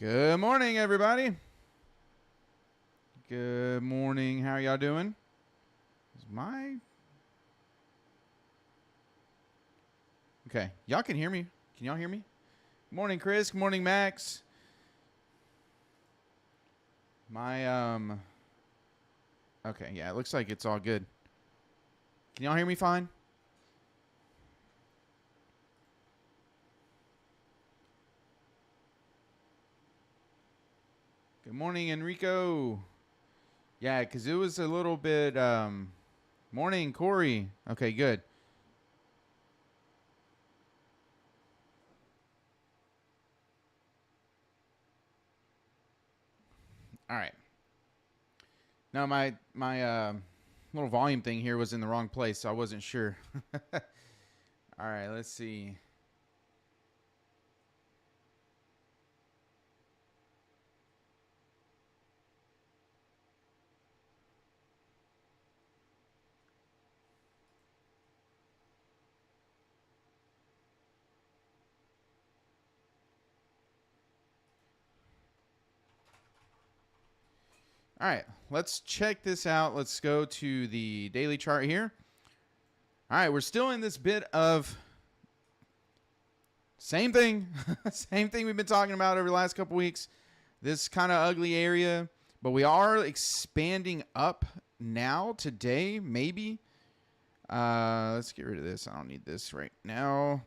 Good morning, everybody. Good morning. How are y'all doing? Okay, y'all can hear me. Can y'all hear me? Good morning, Chris. Good morning, Max. Okay, yeah, it looks like it's all good. Can y'all hear me fine? Good morning, Enrico. Yeah, because it was a little bit, morning, Corey. Okay, good. All right. No, my little volume thing here was in the wrong place, so I wasn't sure. All right, let's see. All right, let's check this out. Let's go to the daily chart here. All right, we're still in this bit of same thing, same thing we've been talking about over the last couple weeks. This kind of ugly area, but we are expanding up now today, maybe. Let's get rid of this. I don't need this right now.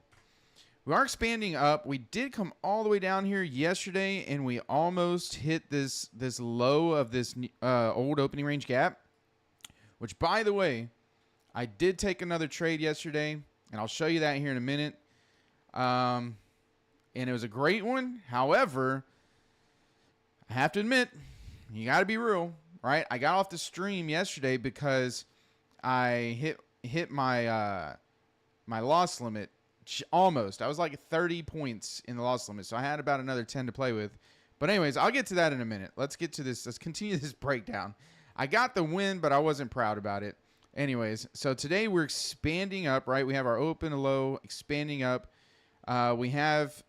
We are expanding up. We did come all the way down here yesterday, and we almost hit this low of this old opening range gap, which, by the way, I did take another trade yesterday, and I'll show you that here in a minute. And it was a great one. However, I have to admit, you got to be real, right? I got off the stream yesterday because I hit my my loss limit. Almost. I was like 30 points in the loss limit, so I had about another 10 to play with. But anyways, I'll get to that in a minute. Let's get to this. Let's continue this breakdown. I got the win, but I wasn't proud about it. Anyways, so today we're expanding up, right? We have our open and low, expanding up. We have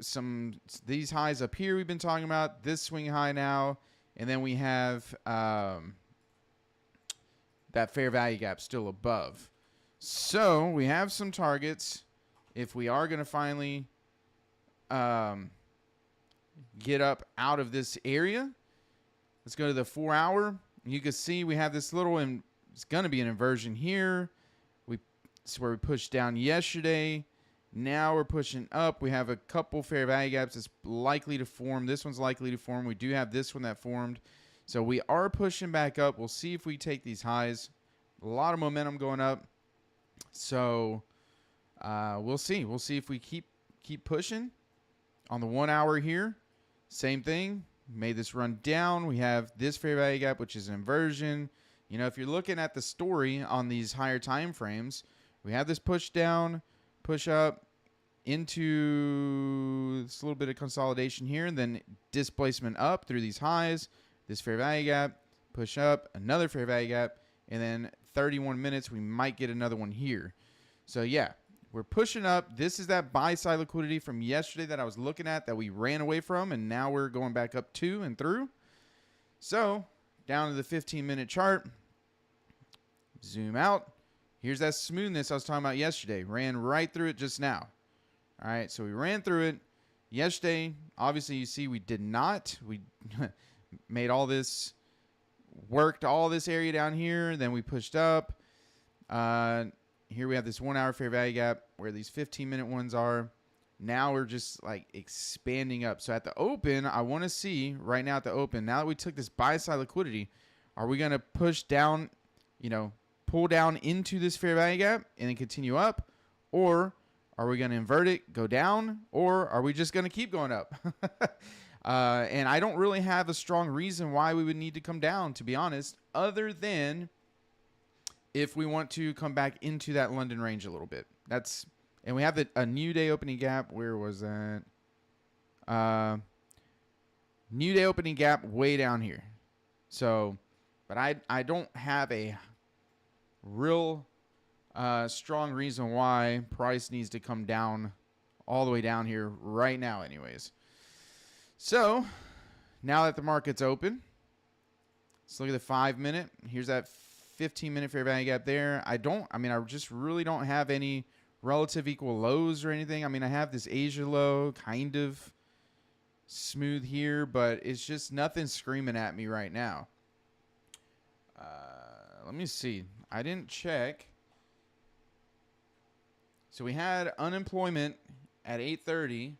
these highs up here we've been talking about, this swing high now, and then we have that fair value gap still above. So we have some targets. If we are going to finally get up out of this area, let's go to the 4 hour. You can see we have this little, it's going to be an inversion here. It's where we pushed down yesterday. Now we're pushing up. We have a couple fair value gaps that's likely to form. This one's likely to form. We do have this one that formed. So we are pushing back up. We'll see if we take these highs. A lot of momentum going up. So we'll see. We'll see if we keep pushing. On the 1 hour here, same thing. Made this run down. We have this fair value gap, which is an inversion. You know, if you're looking at the story on these higher time frames, we have this push down, push up into this little bit of consolidation here, and then displacement up through these highs, this fair value gap, push up, another fair value gap, and then 31 minutes, we might get another one here. So, yeah. We're pushing up. This is that buy side liquidity from yesterday that I was looking at that we ran away from, and now we're going back up to and through. So, down to the 15-minute chart. Zoom out. Here's that smoothness I was talking about yesterday. Ran right through it just now. All right, so we ran through it. Yesterday, obviously, you see we did not. We made all this, worked all this area down here. Then we pushed up. Here we have this 1 hour fair value gap where these 15-minute ones are. Now we're just like expanding up. So at the open, I want to see right now at the open, now that we took this buy side liquidity, are we going to push down, pull down into this fair value gap and then continue up? Or are we going to invert it, go down? Or are we just going to keep going up? And I don't really have a strong reason why we would need to come down, to be honest, other than if we want to come back into that London range a little bit. And we have a new day opening gap. Where was that? New day opening gap way down here. So, but I don't have a real strong reason why price needs to come down all the way down here right now anyways. So, now that the market's open, let's look at the 5 minute. Here's that 15-minute fair value gap there. I just really don't have any relative equal lows or anything. I mean, I have this Asia low kind of smooth here, but it's just nothing screaming at me right now. Let me see. I didn't check. So we had unemployment at 8:30.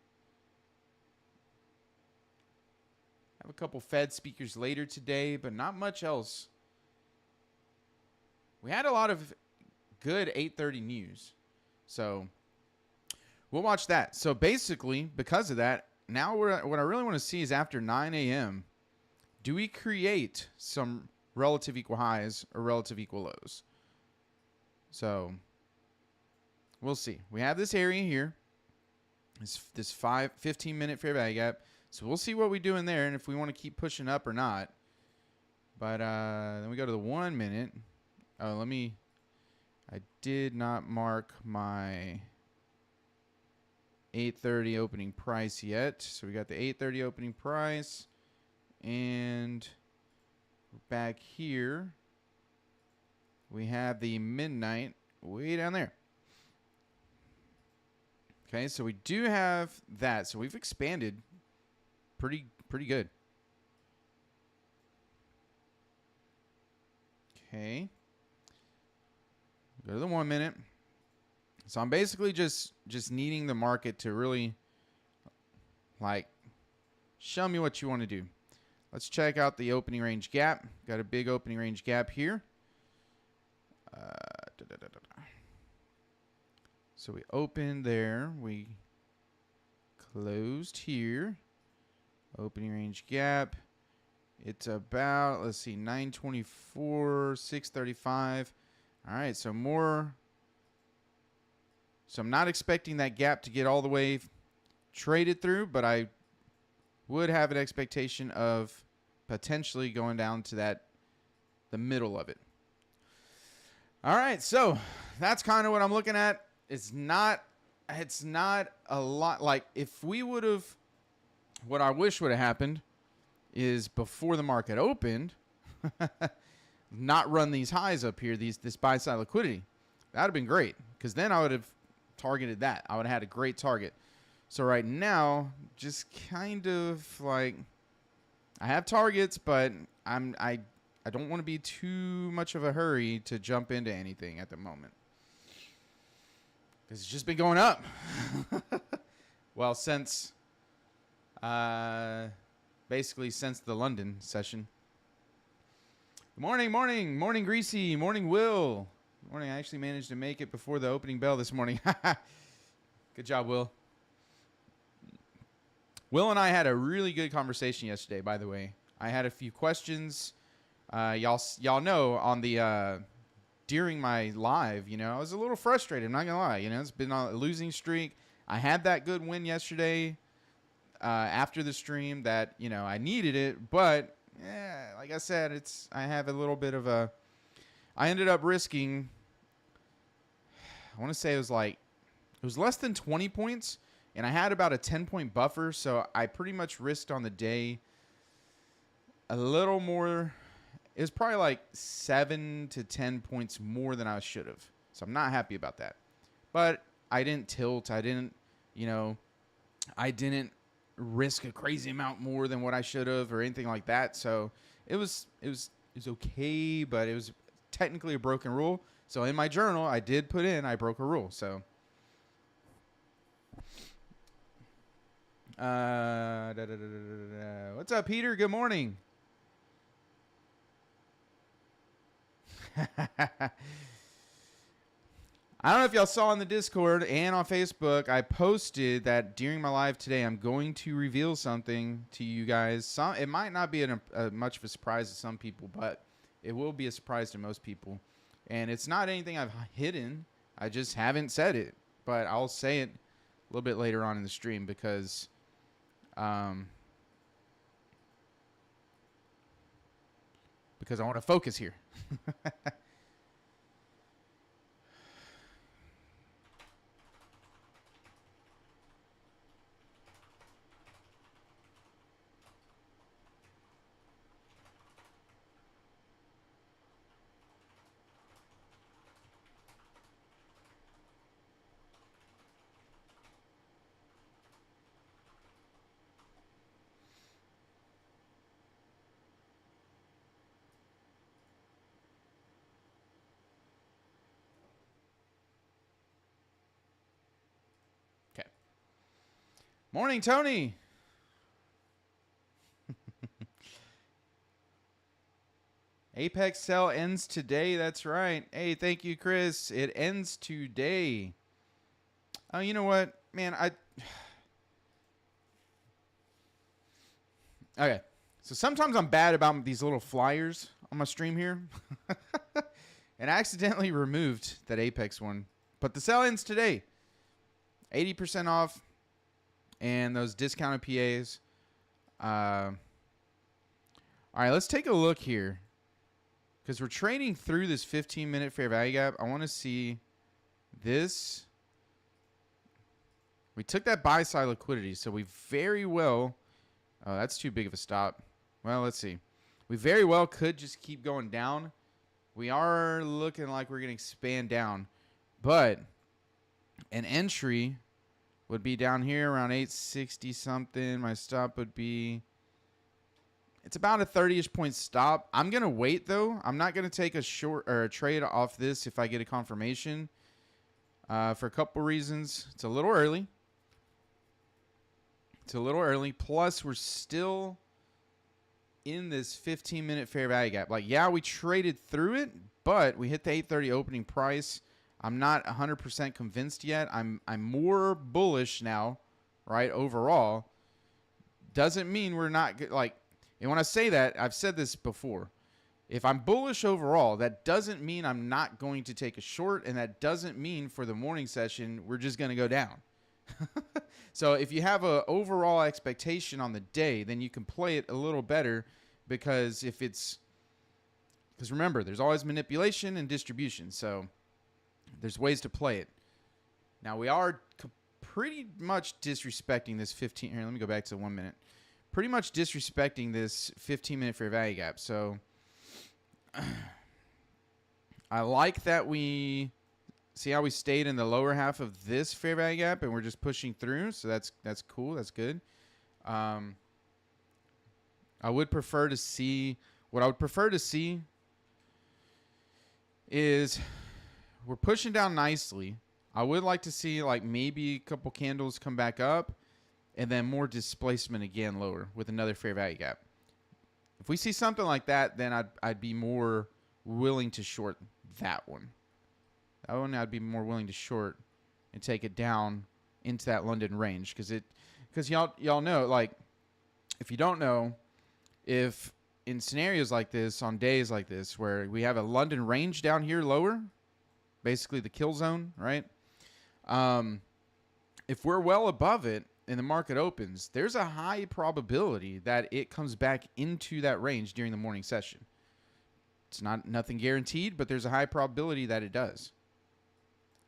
Have a couple Fed speakers later today, but not much else. We had a lot of good 8:30 news. So we'll watch that. So basically, because of that, now what I really want to see is after 9 a.m., do we create some relative equal highs or relative equal lows? So we'll see. We have this area here, this 15-minute fair value gap. So we'll see what we do in there and if we want to keep pushing up or not. But then we go to the 1 minute. Oh, I did not mark my 8:30 opening price yet. So we got the 8:30 opening price. And back here, we have the midnight way down there. Okay, so we do have that. So we've expanded pretty good. Okay. Go to the 1 minute. So I'm basically just needing the market to really, like, show me what you want to do. Let's check out the opening range gap. Got a big opening range gap here. So we opened there. We closed here. Opening range gap. It's about, let's see, 924, 635. All right, so more. So I'm not expecting that gap to get all the way traded through, but I would have an expectation of potentially going down to the middle of it. All right, so that's kind of what I'm looking at. It's not a lot. Like, if we would have, what I wish would have happened is before the market opened, not run these highs up here, this buy side liquidity. That would have been great, because then I would have targeted that. I would have had a great target. So right now, just kind of like, I have targets, but I don't want to be too much of a hurry to jump into anything at the moment, because it's just been going up. Well, basically since the London session. Good morning, Greasy, morning, Will. Good morning. I actually managed to make it before the opening bell this morning. Good job, Will. Will and I had a really good conversation yesterday, by the way. I had a few questions. Y'all know on the during my live, I was a little frustrated. I'm not gonna lie. It's been a losing streak. I had that good win yesterday after the stream that I needed it, but like I said, I have a little bit of a. I ended up risking. I want to say it was less than 20 points, and I had about a 10-point buffer, so I pretty much risked on the day a little more. It was probably like 7 to 10 points more than I should have. So I'm not happy about that. But I didn't tilt. I didn't risk a crazy amount more than what I should have or anything like that. So it was okay, but it was technically a broken rule. So in my journal, I did put in I broke a rule. So what's up, Peter? Good morning. I don't know if y'all saw in the Discord and on Facebook, I posted that during my live today, I'm going to reveal something to you guys. It might not be much of a surprise to some people, but it will be a surprise to most people. And it's not anything I've hidden. I just haven't said it. But I'll say it a little bit later on in the stream because I want to focus here. Morning, Tony. Apex sell ends today. That's right. Hey, thank you, Chris. It ends today. Oh, you know what, man? Okay. So sometimes I'm bad about these little flyers on my stream here, and I accidentally removed that Apex one. But the sell ends today. 80% off, and those discounted PAs. All right, let's take a look here. Because we're trading through this 15-minute fair value gap. I want to see this. We took that buy-side liquidity, so we very well... Oh, that's too big of a stop. Well, let's see. We very well could just keep going down. We are looking like we're going to expand down. But an entry would be down here around 860 something. My stop would be... It's about a 30-ish point stop. I'm going to wait, though. I'm not going to take a short or a trade off this if I get a confirmation for a couple reasons. It's a little early. Plus, we're still in this 15-minute fair value gap. Like, yeah, we traded through it, but we hit the 830 opening price. I'm not 100% convinced yet. I'm more bullish now, right, overall. Doesn't mean we're not, like... And when I say that, I've said this before. If I'm bullish overall, that doesn't mean I'm not going to take a short, and that doesn't mean for the morning session we're just going to go down. So if you have an overall expectation on the day, then you can play it a little better because remember, there's always manipulation and distribution. So there's ways to play it. Now we are pretty much disrespecting this 15. Here, let me go back to 1 minute. Pretty much disrespecting this 15-minute fair value gap. So I like that we see how we stayed in the lower half of this fair value gap and we're just pushing through. So that's cool. That's good. I would prefer to see what I would prefer to see is we're pushing down nicely. I would like to see like maybe a couple candles come back up. And then more displacement again lower with another fair value gap. If we see something like that, then I'd be more willing to short that one. That one I'd be more willing to short and take it down into that London range because y'all know, like, if you don't know, if in scenarios like this, on days like this where we have a London range down here lower, basically the kill zone, right? If we're well above it, and the market opens, there's a high probability that it comes back into that range during the morning session. It's nothing guaranteed, but there's a high probability that it does.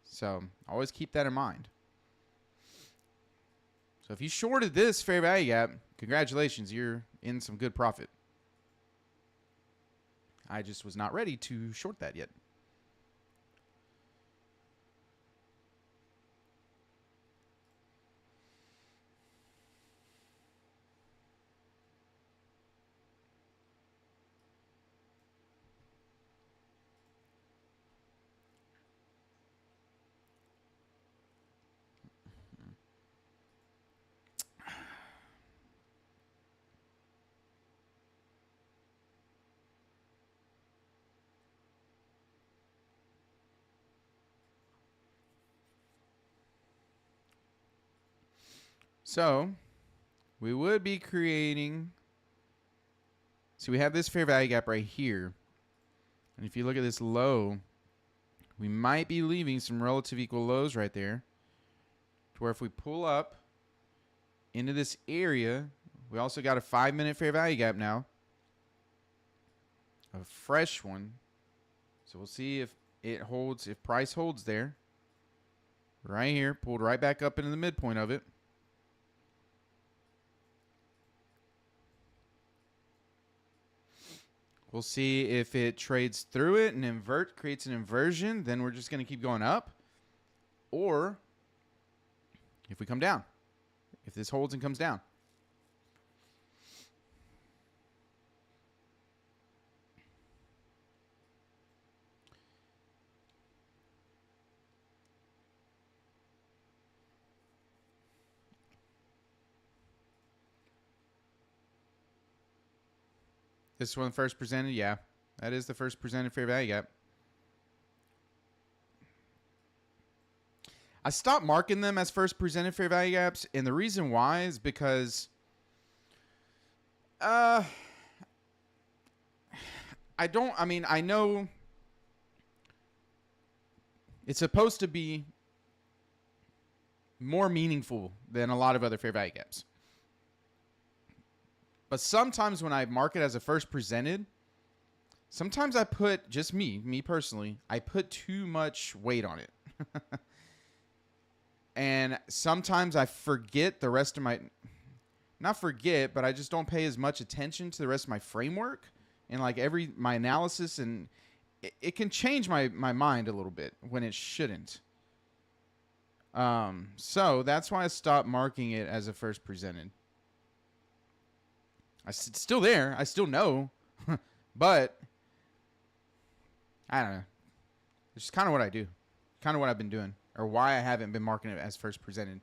So always keep that in mind. So if you shorted this fair value gap, congratulations, you're in some good profit. I just was not ready to short that yet. So we would be creating. So we have this fair value gap right here. And if you look at this low, we might be leaving some relative equal lows right there. To where if we pull up into this area, we also got a 5-minute fair value gap now. A fresh one. So we'll see if it holds, if price holds there. Right here, pulled right back up into the midpoint of it. We'll see if it trades through it and creates an inversion. Then we're just going to keep going up. Or if we come down. If this holds and comes down. This one first presented, yeah. That is the first presented fair value gap. I stopped marking them as first presented fair value gaps, and the reason why is because I know it's supposed to be more meaningful than a lot of other fair value gaps. But sometimes when I mark it as a first presented, sometimes I put, just me personally, I put too much weight on it. And sometimes I forget the rest of my, not forget, but I just don't pay as much attention to the rest of my framework and like my analysis, and it can change my mind a little bit when it shouldn't. So that's why I stopped marking it as a first presented. It's still there. I still know, but I don't know. It's just kind of what I do, kind of what I've been doing, or why I haven't been marking it as first presented.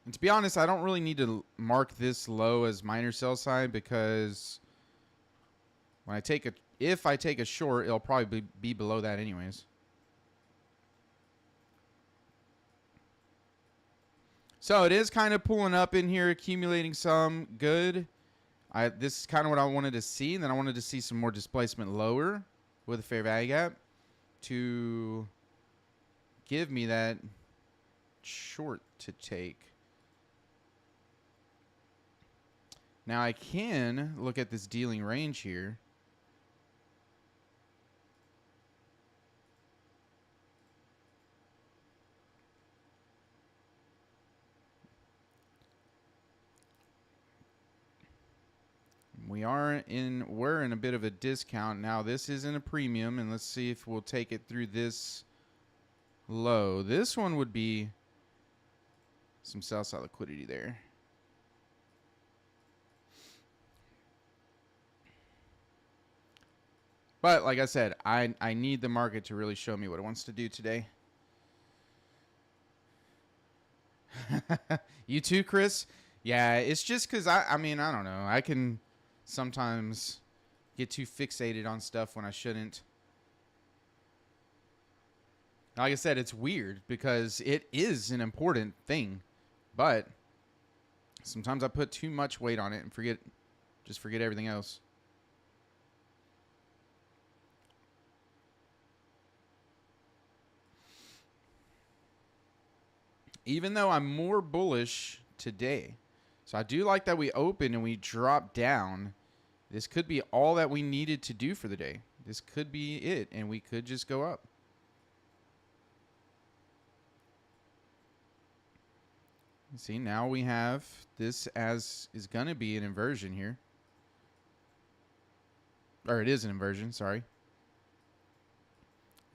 And to be honest, I don't really need to mark this low as minor sell side, because when if I take a short, it'll probably be below that anyways. So it is kind of pulling up in here, accumulating some good. This is kind of what I wanted to see. And then I wanted to see some more displacement lower with a fair value gap to give me that short to take. Now I can look at this dealing range here. We're in a bit of a discount. Now this isn't a premium, and let's see if we'll take it through this low. This one would be some sell side liquidity there. But like I said, I need the market to really show me what it wants to do today. You too, Chris? Yeah, it's just because I mean, I don't know. I can sometimes get too fixated on stuff when I shouldn't. Like I said, it's weird because it is an important thing, but sometimes I put too much weight on it and forget everything else. Even though I'm more bullish today. So I do like that we opened and we dropped down. This could be all that we needed to do for the day. This could be it, and we could just go up. See, now we have this as is going to be an inversion here. Or it is an inversion, sorry.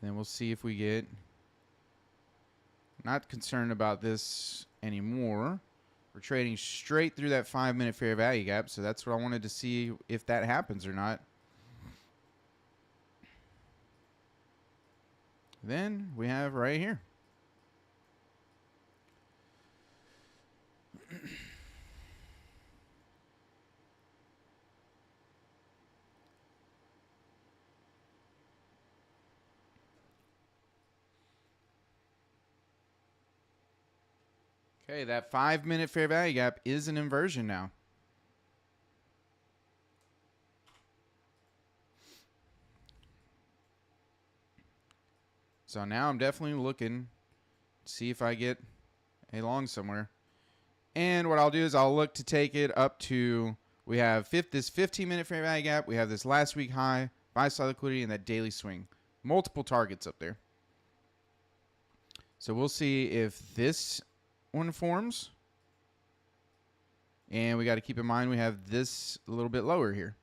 And then we'll see if we get... Not concerned about this anymore. We're trading straight through that 5-minute fair value gap, so that's what I wanted to see if that happens or not. Then we have right here. Okay, that 5-minute fair value gap is an inversion now. So now I'm definitely looking to see if I get a long somewhere. And what I'll do is I'll look to take it up to, we have this 15-minute fair value gap. We have this last week high, buy side liquidity, and that daily swing. Multiple targets up there. So we'll see if this one forms. And we got to keep in mind we have this a little bit lower here.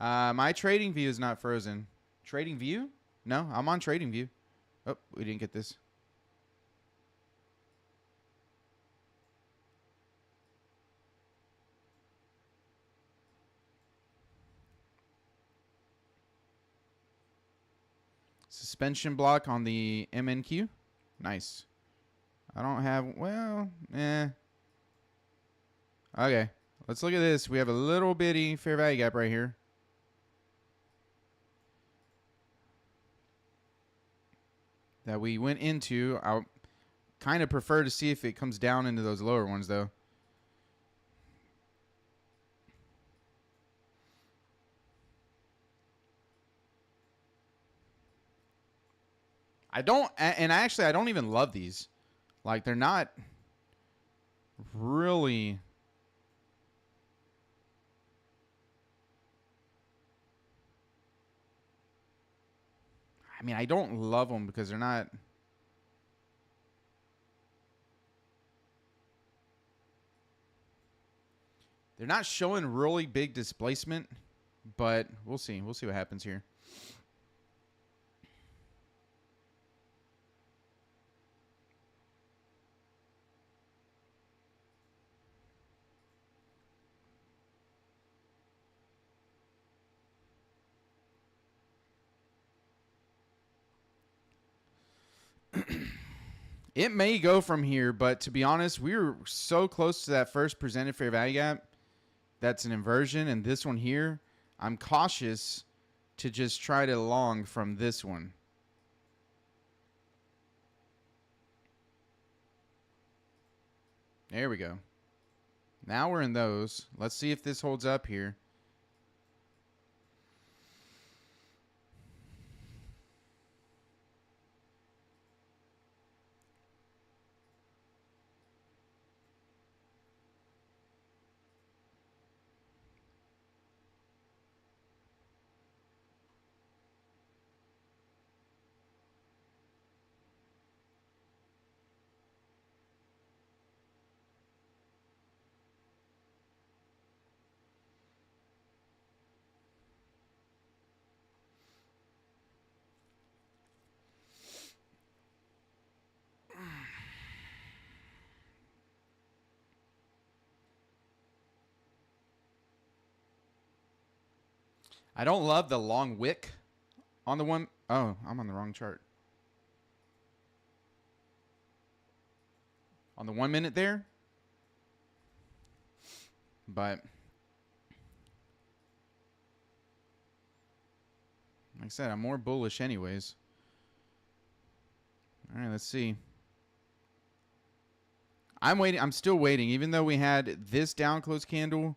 My trading view is not frozen. Trading view? No, I'm on trading view. Oh, we didn't get this. Suspension block on the MNQ. Nice. I don't have, well, Okay. Let's look at this. We have a little bitty fair value gap right here. That we went into. I kind of prefer to see if it comes down into those lower ones, though. I don't even love these. Like, they're not really. I mean, I don't love them because they're not. They're not showing really big displacement, but we'll see. We'll see what happens here. It may go from here, but to be honest, we were so close to that first presented fair value gap. That's an inversion, and this one here, I'm cautious to just try to long from this one. There we go. Now we're in those. Let's see if this holds up here. I don't love the long wick on the one. Oh, I'm on the wrong chart. On the 1 minute there. But like I said, I'm more bullish anyways. All right, let's see. I'm waiting. I'm still waiting. Even though we had this down close candle,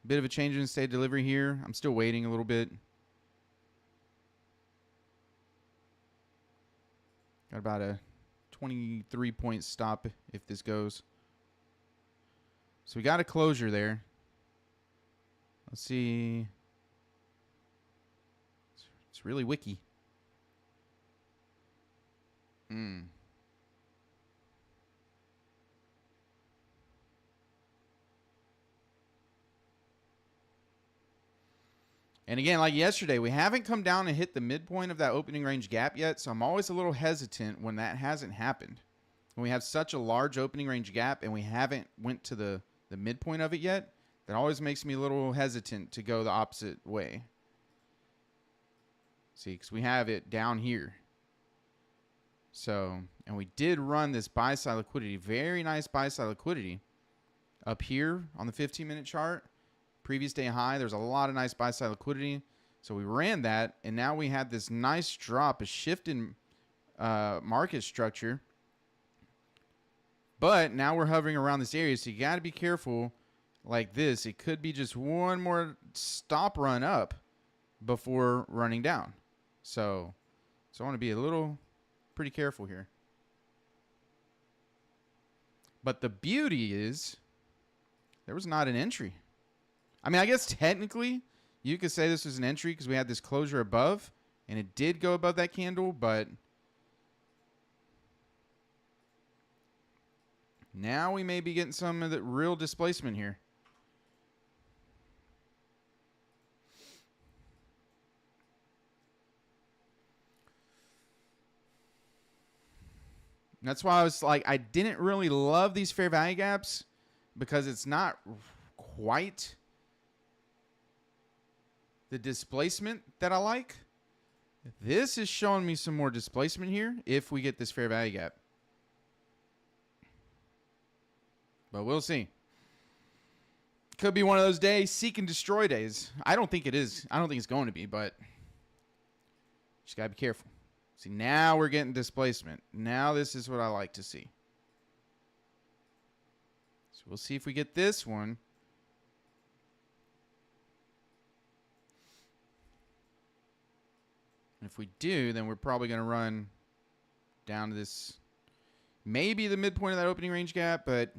bit of a change in state delivery here. I'm still waiting a little bit. Got about a 23-point stop if this goes. So we got a closure there. Let's see. It's really wicky. And again, like yesterday, we haven't come down and hit the midpoint of that opening range gap yet, so I'm always a little hesitant when that hasn't happened. When we have such a large opening range gap and we haven't went to the midpoint of it yet, that always makes me a little hesitant to go the opposite way. See, because we have it down here. So, and we did run this buy side liquidity, very nice buy side liquidity up here on the 15-minute chart. Previous day high, there's a lot of nice buy side liquidity. So we ran that, and now we had this nice drop, a shift in market structure. But now we're hovering around this area, so you got to be careful like this. It could be just one more stop run up before running down. So I want to be a little pretty careful here. But the beauty is there was not an entry. I mean, I guess technically you could say this was an entry because we had this closure above, and it did go above that candle, but now we may be getting some of the real displacement here. And that's why I was like, I didn't really love these fair value gaps because it's not quite the displacement that I like. This is showing me some more displacement here if we get this fair value gap. But we'll see. Could be one of those days, seek and destroy days. I don't think it is. I don't think it's going to be, but just got to be careful. See, now we're getting displacement. Now this is what I like to see. So we'll see if we get this one. If we do, then we're probably going to run down to this, maybe the midpoint of that opening range gap, but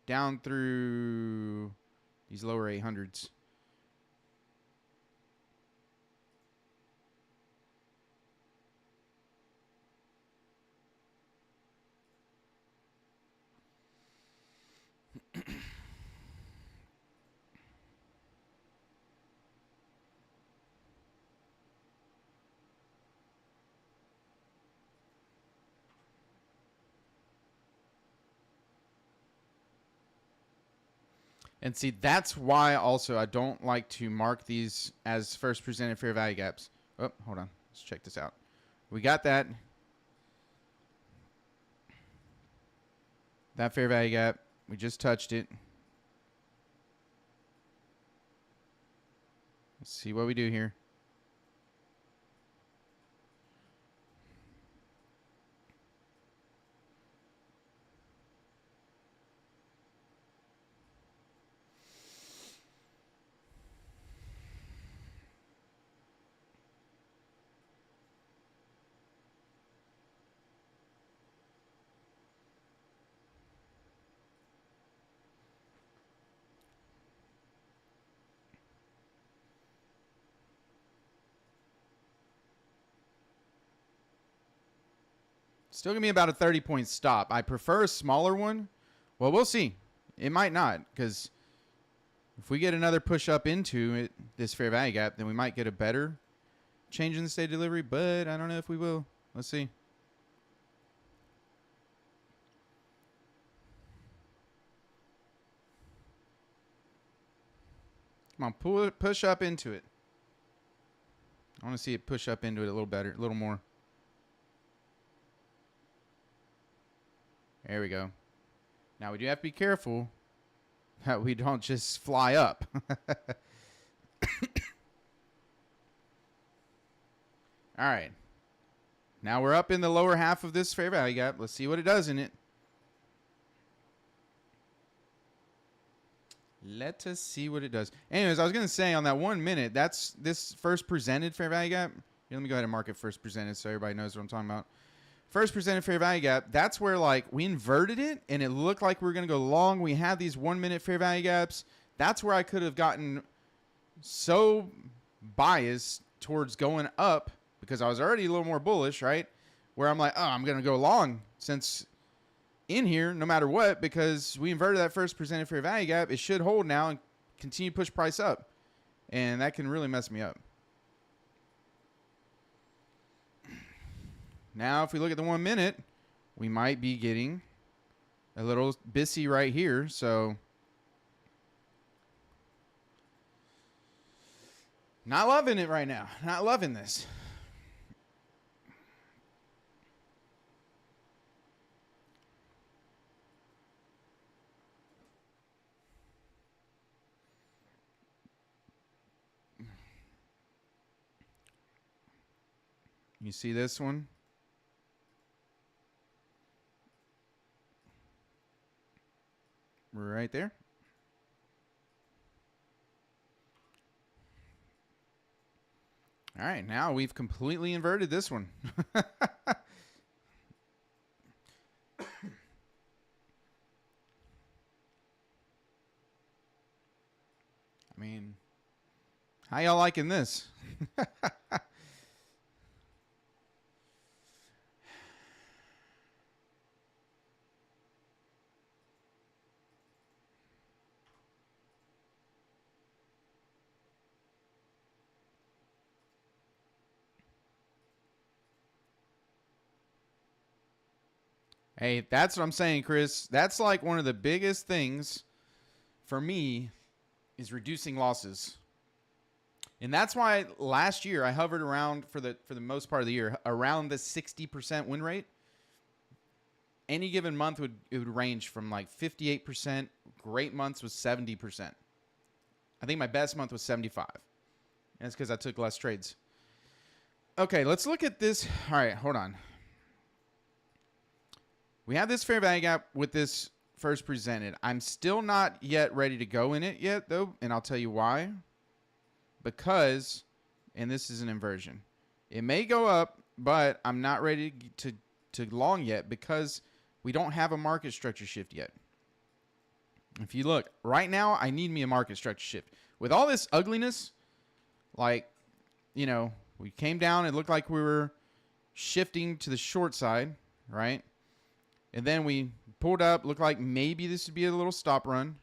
down through these lower 800s. And see, that's why also I don't like to mark these as first presented fair value gaps. Oh, hold on. Let's check this out. We got that. That fair value gap. We just touched it. Let's see what we do here. Still going to be about a 30-point stop. I prefer a smaller one. Well, we'll see. It might not, because if we get another push up into it, this fair value gap, then we might get a better change in the state of delivery, but I don't know if we will. Let's see. Come on, push up into it. I want to see it push up into it a little better, a little more. There we go. Now we do have to be careful that we don't just fly up. All right. Now we're up in the lower half of this fair value gap. Let's see what it does in it. Let us see what it does. Anyways, I was going to say on that 1 minute, that's this first presented fair value gap. Here, let me go ahead and mark it first presented so everybody knows what I'm talking about. First presented fair value gap, that's where like we inverted it and it looked like we were going to go long. We had these 1 minute fair value gaps. That's where I could have gotten so biased towards going up because I was already a little more bullish, right? Where I'm like, oh, I'm going to go long since in here no matter what because we inverted that first presented fair value gap. It should hold now and continue to push price up. And that can really mess me up. Now, if we look at the 1 minute, we might be getting a little bissy right here. So, not loving it right now. Not loving this. You see this one? Right there. All right, now we've completely inverted this one. I mean, how y'all liking this? Hey, that's what I'm saying, Chris. That's like one of the biggest things for me is reducing losses. And that's why last year I hovered around for the most part of the year around the 60% win rate. Any given month would range from like 58%. Great months was 70%. I think my best month was 75. And it's because I took less trades. Okay, let's look at this. All right, hold on. We have this fair value gap with this first presented. I'm still not yet ready to go in it yet, though, and I'll tell you why. Because, and this is an inversion, it may go up, but I'm not ready to long yet because we don't have a market structure shift yet. If you look, right now, I need me a market structure shift. With all this ugliness, like, you know, we came down, it looked like we were shifting to the short side, right? And then we pulled up, looked like maybe this would be a little stop run.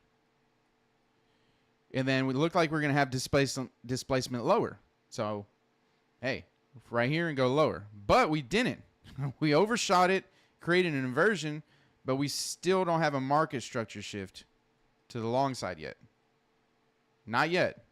And then we looked like we're going to have displacement lower. So, hey, right here and go lower. But we didn't. We overshot it, created an inversion, but we still don't have a market structure shift to the long side yet. Not yet.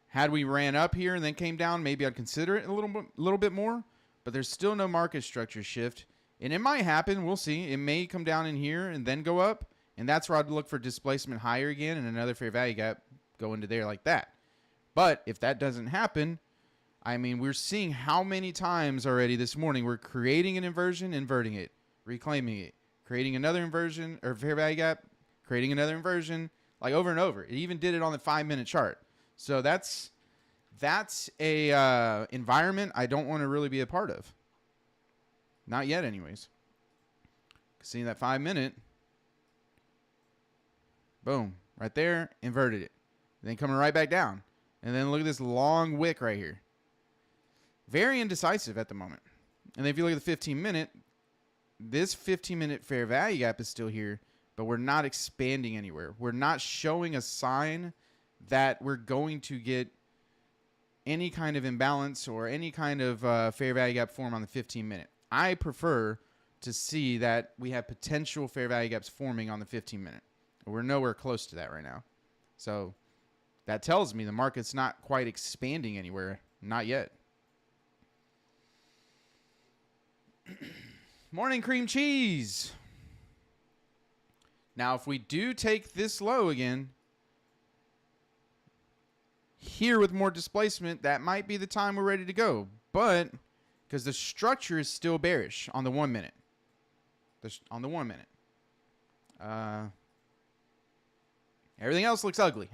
Had we ran up here and then came down, maybe I'd consider it a little bit more. But there's still no market structure shift. And it might happen. We'll see. It may come down in here and then go up. And that's where I'd look for displacement higher again and another fair value gap go into there like that. But if that doesn't happen, I mean, we're seeing how many times already this morning we're creating an inversion, inverting it, reclaiming it, creating another inversion or fair value gap, creating another inversion, like over and over. It even did it on the 5-minute chart. So that's a environment I don't want to really be a part of. Not yet, anyways. Seeing that 5-minute, boom, right there, inverted it. Then coming right back down. And then look at this long wick right here. Very indecisive at the moment. And then if you look at the 15-minute, this 15-minute fair value gap is still here, but we're not expanding anywhere. We're not showing a sign that we're going to get any kind of imbalance or any kind of fair value gap form on the 15-minute. I prefer to see that we have potential fair value gaps forming on the 15-minute. We're nowhere close to that right now. So that tells me the market's not quite expanding anywhere. Not yet. Morning cream cheese. Now, if we do take this low again, here with more displacement, that might be the time we're ready to go. But because the structure is still bearish on the 1 minute. On the 1 minute. Everything else looks ugly.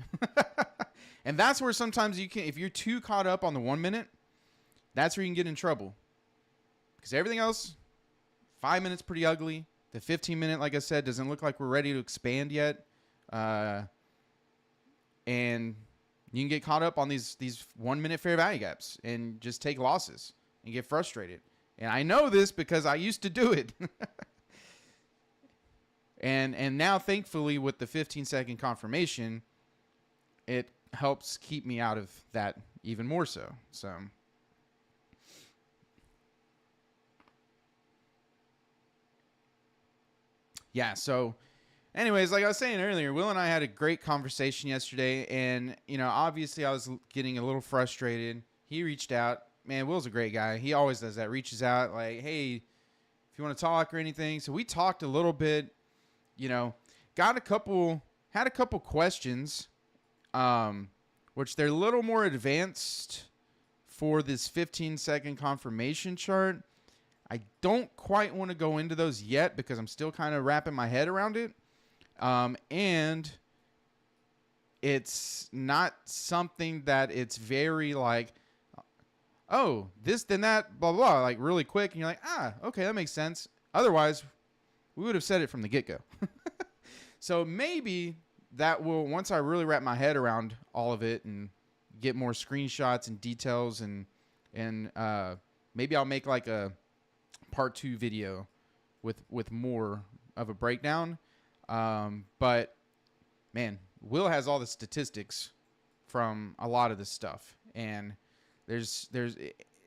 And that's where sometimes you can, if you're too caught up on the 1 minute, that's where you can get in trouble. Because everything else, 5 minutes pretty ugly. The 15-minute, like I said, doesn't look like we're ready to expand yet. And you can get caught up on these 1 minute fair value gaps and just take losses and get frustrated. And I know this because I used to do it. And now, thankfully, with the 15-second confirmation, it helps keep me out of that even more so. So, yeah, so anyways, like I was saying earlier, Will and I had a great conversation yesterday. And, you know, obviously I was getting a little frustrated. He reached out. Man, Will's a great guy. He always does that. Reaches out like, hey, if you want to talk or anything. So we talked a little bit. You know, had a couple questions, which they're a little more advanced for this 15-second confirmation chart. I don't quite want to go into those yet because I'm still kind of wrapping my head around it. And it's not something that it's very like, oh, this, then that, blah, blah, like really quick. And you're like, okay, that makes sense. Otherwise, we would have said it from the get-go. So maybe that will, once I really wrap my head around all of it and get more screenshots and details and maybe I'll make like a part 2 video with more of a breakdown. But man, Will has all the statistics from a lot of this stuff. And there's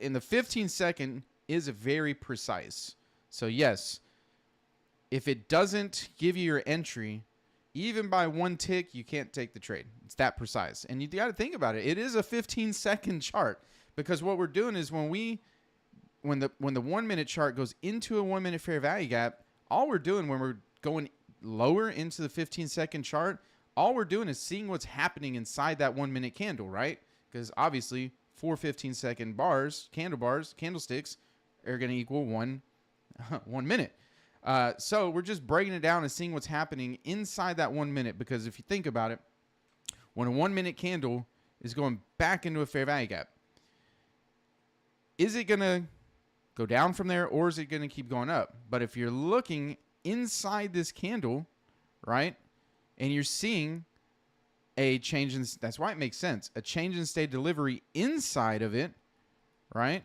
in the 15-second is a very precise. So yes, if it doesn't give you your entry even by one tick, you can't take the trade. It's that precise. And you got to think about it. It is a 15-second chart, because what we're doing is when the 1 minute chart goes into a 1 minute fair value gap, all we're doing when we're going lower into the 15-second chart, all we're doing is seeing what's happening inside that 1 minute candle, right? Because obviously 4 15-second candlesticks are going to equal 1 minute. So we're just breaking it down and seeing what's happening inside that 1 minute, because if you think about it, when a 1 minute candle is going back into a fair value gap, is it going to go down from there, or is it going to keep going up? But if you're looking inside this candle, right, and you're seeing a change in, that's why it makes sense, a change in state delivery inside of it, right,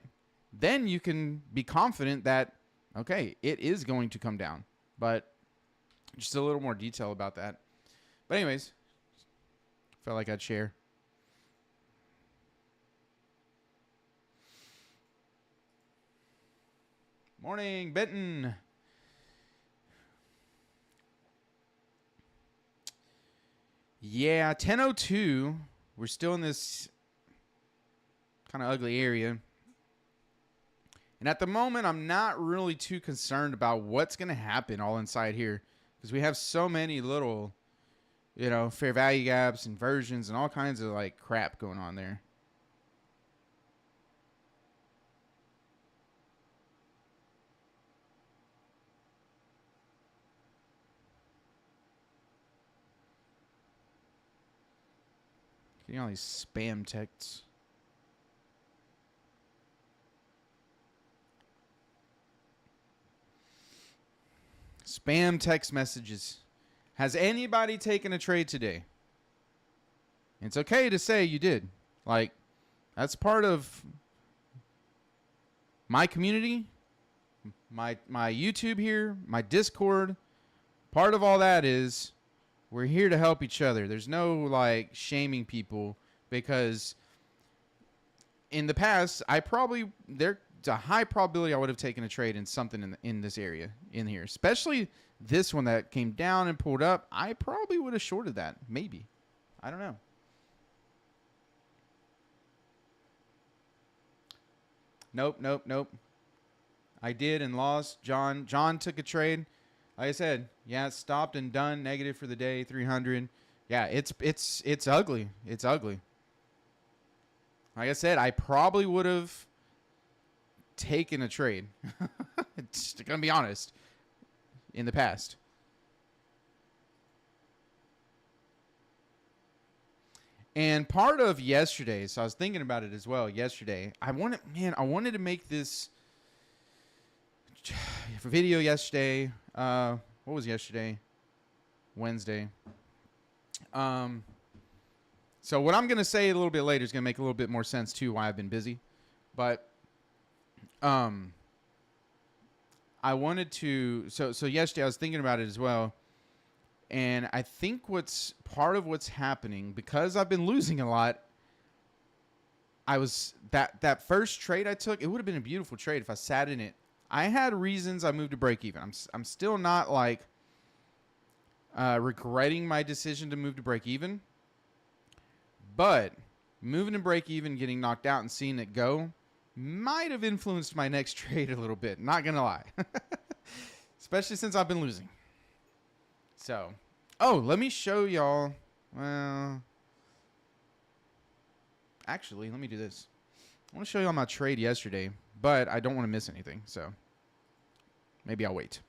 then you can be confident that, okay, it is going to come down. But just a little more detail about that. But anyways, felt like I'd share. Morning, Benton. Yeah, 10:02. We're still in this kind of ugly area. And at the moment, I'm not really too concerned about what's going to happen all inside here, because we have so many little, fair value gaps, inversions, and all kinds of like crap going on there. Getting all these spam texts. Spam text messages. Has anybody taken a trade today? It's okay to say you did. Like, that's part of my community, my YouTube here, my Discord. Part of all that is we're here to help each other. There's no like shaming people, because in the past, there's a high probability I would have taken a trade in something in this area in here, especially this one that came down and pulled up. I probably would have shorted that. Maybe. I don't know. Nope. I did and lost. John took a trade. Like I said, yeah, it stopped and done. Negative for the day, 300. Yeah, it's ugly. It's ugly. Like I said, I probably would have taken a trade. Just gonna be honest. In the past. And part of yesterday, so I was thinking about it as well yesterday. I wanted to make this video yesterday. What was yesterday? Wednesday. So what I'm going to say a little bit later is going to make a little bit more sense too, why I've been busy. But I wanted to, so yesterday I was thinking about it as well. And I think part of what's happening, because I've been losing a lot, that first trade I took, it would have been a beautiful trade if I sat in it. I had reasons I moved to break even. I'm still not like regretting my decision to move to break even. But moving to break even, getting knocked out, and seeing it go might have influenced my next trade a little bit. Not going to lie. Especially since I've been losing. So, let me show y'all. Well, actually, let me do this. I want to show y'all my trade yesterday, but I don't want to miss anything. So, maybe I'll wait.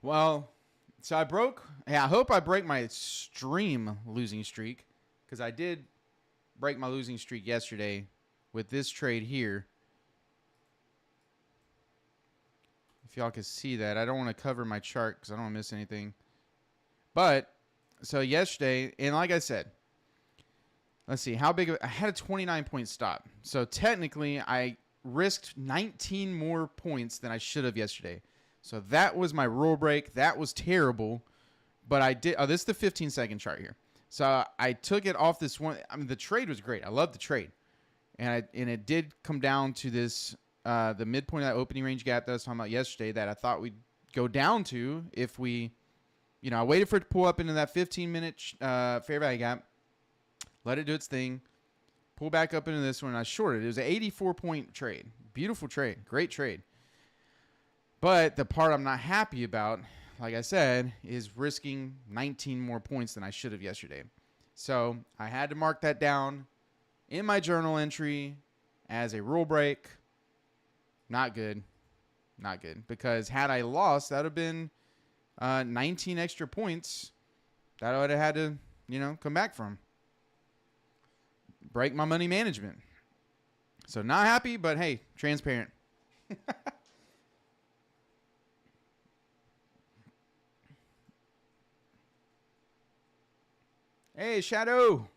Well, so I broke. Yeah, I hope I break my extreme losing streak because I did break my losing streak yesterday with this trade here. If y'all can see that, I don't want to cover my chart because I don't want to miss anything. But so yesterday, and like I said, let's see how big. I had a 29-point stop, so technically I risked 19 more points than I should have yesterday. So that was my rule break. That was terrible. But I did. Oh, this is the 15-second chart here. So I took it off this one. I mean, the trade was great. I love the trade, and it did come down to this the midpoint of that opening range gap that I was talking about yesterday that I thought we'd go down to if we, I waited for it to pull up into that 15-minute fair value gap, let it do its thing, pull back up into this one, and I shorted. It was an 84-point trade. Beautiful trade. Great trade. But the part I'm not happy about, like I said, is risking 19 more points than I should have yesterday. So I had to mark that down in my journal entry as a rule break. Not good. Not good. Because had I lost, that would have been 19 extra points that I would have had to, come back from. Break my money management. So not happy, but hey, transparent. Hey, Shadow.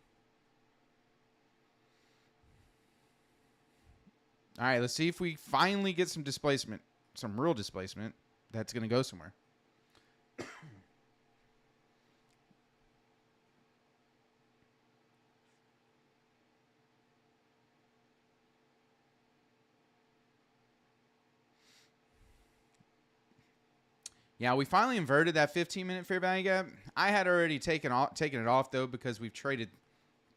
All right, let's see if we finally get some displacement, some real displacement that's going to go somewhere. Yeah, we finally inverted that 15-minute fair value gap. I had already taken it off, though, because we've traded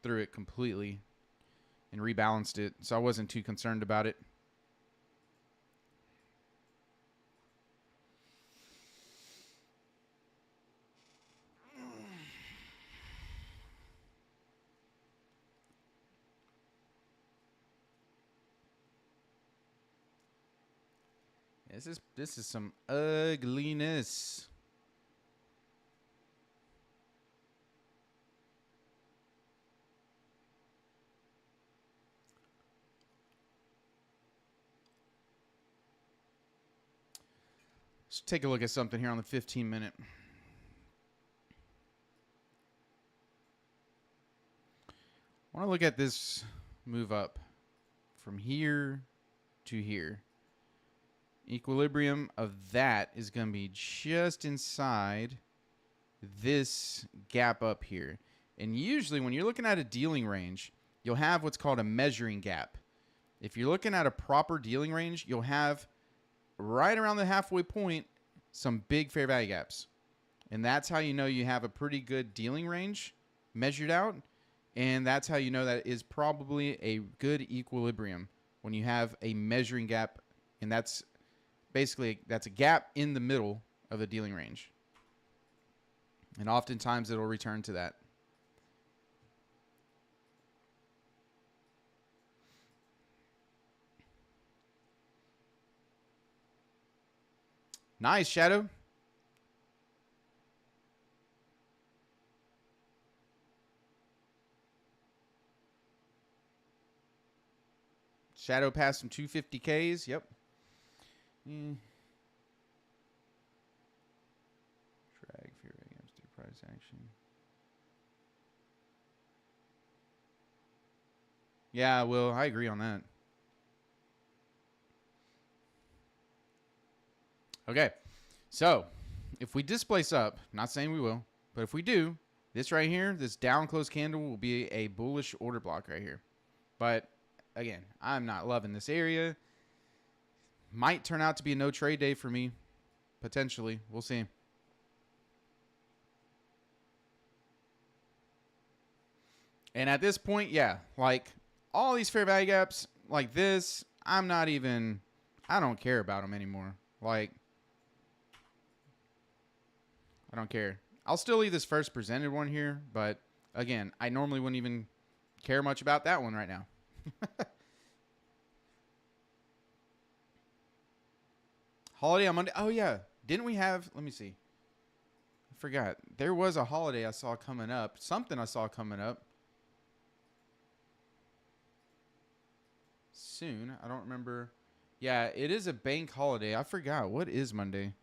through it completely and rebalanced it, so I wasn't too concerned about it. This is some ugliness. Let's take a look at something here on the 15-minute. I want to look at this move up from here to here. Equilibrium of that is going to be just inside this gap up here. And usually when you're looking at a dealing range, you'll have what's called a measuring gap. If you're looking at a proper dealing range, you'll have right around the halfway point some big fair value gaps. And that's how you know you have a pretty good dealing range measured out. And that's how you know that is probably a good equilibrium when you have a measuring gap. And that's basically, that's a gap in the middle of the dealing range. And oftentimes it'll return to that. Nice, Shadow. Shadow passed some 250Ks. Yep. Drag fear against the price action. Yeah, well, I agree on that. Okay, so if we displace up, not saying we will, but if we do, this right here, this down close candle will be a bullish order block right here. But again, I'm not loving this area. Might turn out to be a no trade day for me, potentially. We'll see. And at this point, yeah, like all these fair value gaps like this, I don't care about them anymore. Like, I don't care. I'll still leave this first presented one here, but again, I normally wouldn't even care much about that one right now. Holiday on Monday. Oh, yeah. Didn't we have, let me see. forgot. There was a holiday I saw coming up. Something I saw coming up soon. I don't remember. Yeah, it is a bank holiday. I forgot. What is Monday?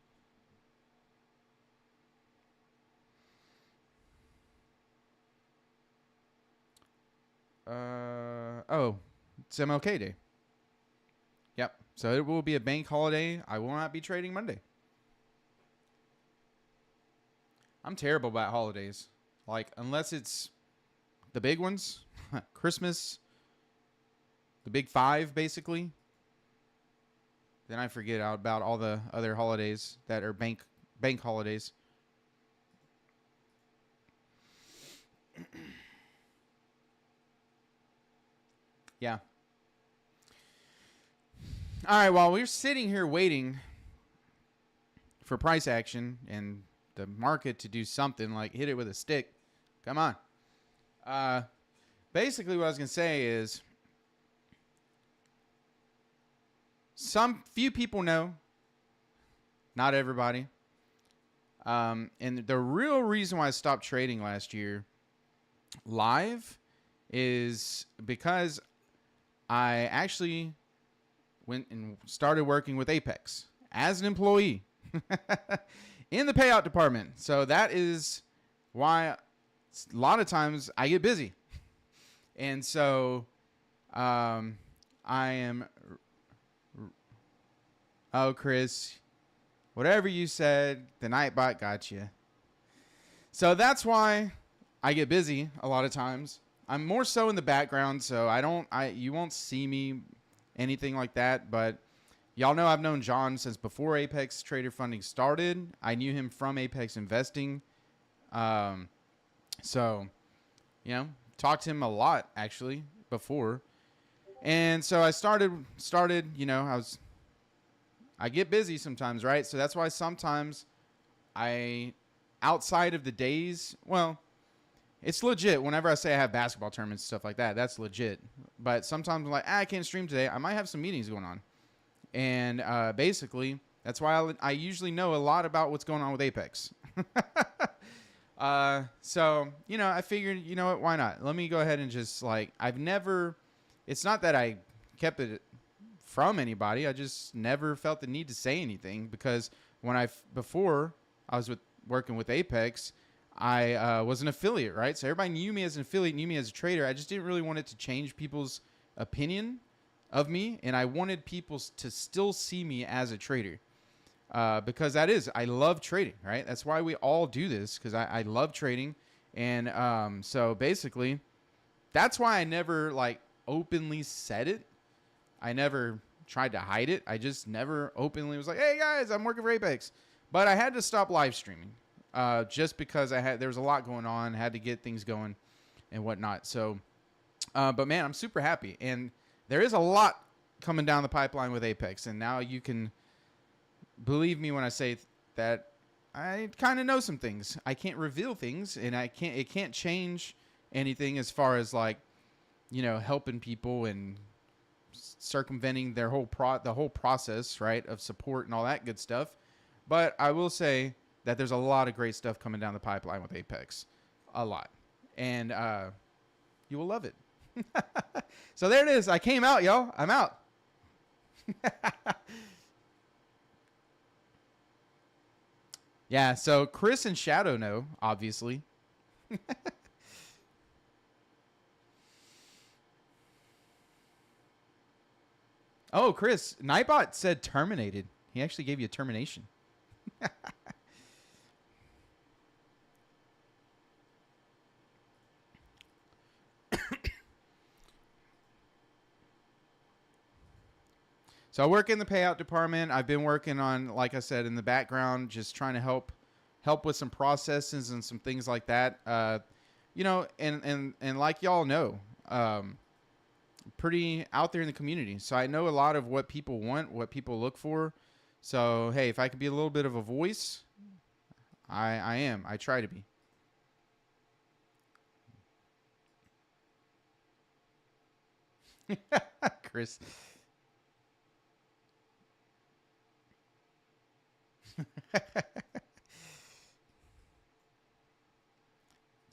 Oh, it's MLK Day. Yep. So it will be a bank holiday. I will not be trading Monday. I'm terrible about holidays. Like, unless it's the big ones, Christmas, the big five, basically. Then I forget about all the other holidays that are bank holidays. Yeah. All right, while we're sitting here waiting for price action and the market to do something like hit it with a stick, come on. Basically, what I was going to say is some few people know, not everybody. And the real reason why I stopped trading last year live is because I actually went and started working with Apex as an employee in the payout department. So that is why a lot of times I get busy. And so I am... Oh, Chris, whatever you said, the Nightbot got you. So that's why I get busy a lot of times. I'm more so in the background, so you won't see me anything like that, but y'all know I've known John since before Apex Trader Funding started. I knew him from Apex Investing. So, talked to him a lot actually before. And so I started, I get busy sometimes, right? So that's why sometimes outside of the days, well, it's legit. Whenever I say I have basketball tournaments and stuff like that, that's legit. But sometimes I'm like, I can't stream today. I might have some meetings going on. And basically, that's why I usually know a lot about what's going on with Apex. So, I figured, you know what, why not? Let me go ahead and just it's not that I kept it from anybody. I just never felt the need to say anything because before I was working with Apex, I was an affiliate, right? So everybody knew me as an affiliate, knew me as a trader. I just didn't really want it to change people's opinion of me, and I wanted people to still see me as a trader because I love trading, right? That's why we all do this, because I love trading. And so basically, that's why I never openly said it. I never tried to hide it. I just never openly was like, hey guys, I'm working for Apex. But I had to stop live streaming. Just because there was a lot going on, had to get things going and whatnot. So, but man, I'm super happy. And there is a lot coming down the pipeline with Apex. And now you can believe me when I say that I kind of know some things. I can't reveal things, and it can't change anything as far as helping people and circumventing the whole process, right, of support and all that good stuff. But I will say that there's a lot of great stuff coming down the pipeline with Apex. A lot. And you will love it. So there it is. I came out, y'all. I'm out. Yeah, so Chris and Shadow know, obviously. Oh, Chris, Nightbot said terminated. He actually gave you a termination. So I work in the payout department. I've been working on, like I said, in the background, just trying to help with some processes and some things like that. And like y'all know, pretty out there in the community. So I know a lot of what people want, what people look for. So, hey, if I could be a little bit of a voice, I am. I try to be. Chris.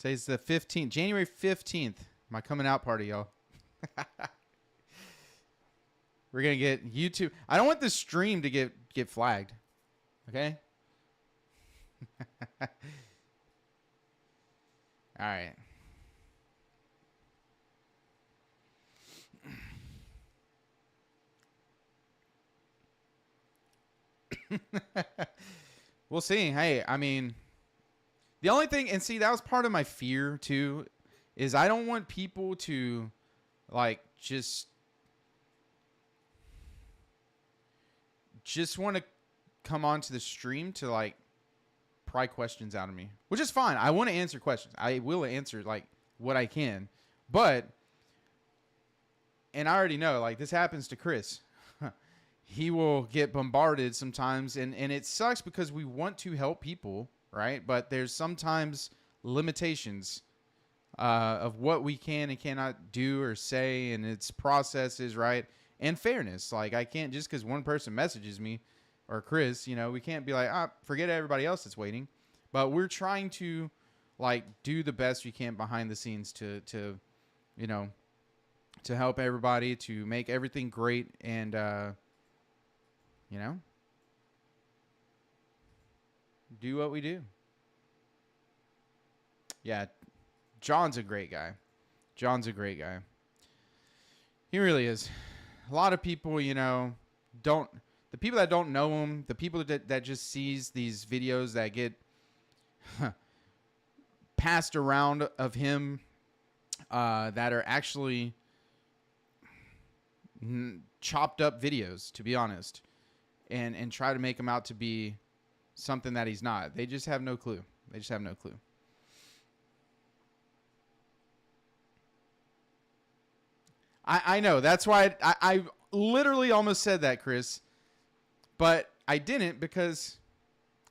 Today's the 15th, January 15th. My coming out party, y'all. We're going to get YouTube. I don't want this stream to get flagged. Okay? All right. We'll see. Hey, I mean, the only thing, and see, that was part of my fear too, is I don't want people to like just want to come onto the stream to like pry questions out of me, which is fine. I want to answer questions. I will answer like what I can, but, and I already know like this happens to Chris. He will get bombarded sometimes, and it sucks because we want to help people, right? But there's sometimes limitations of what we can and cannot do or say, and its processes, right? And fairness. Like, I can't, just because one person messages me, or Chris, you know, we can't be like, forget everybody else that's waiting. But we're trying to, like, do the best we can behind the scenes to you know, to help everybody, to make everything great, and, you know, do what we do. Yeah, John's a great guy. John's a great guy. He really is. A lot of people, you know, the people that don't know him, the people that just sees these videos that get passed around of him that are actually chopped up videos, to be honest. And try to make him out to be something that he's not. They just have no clue. They just have no clue. I know. That's why I literally almost said that, Chris. But I didn't, because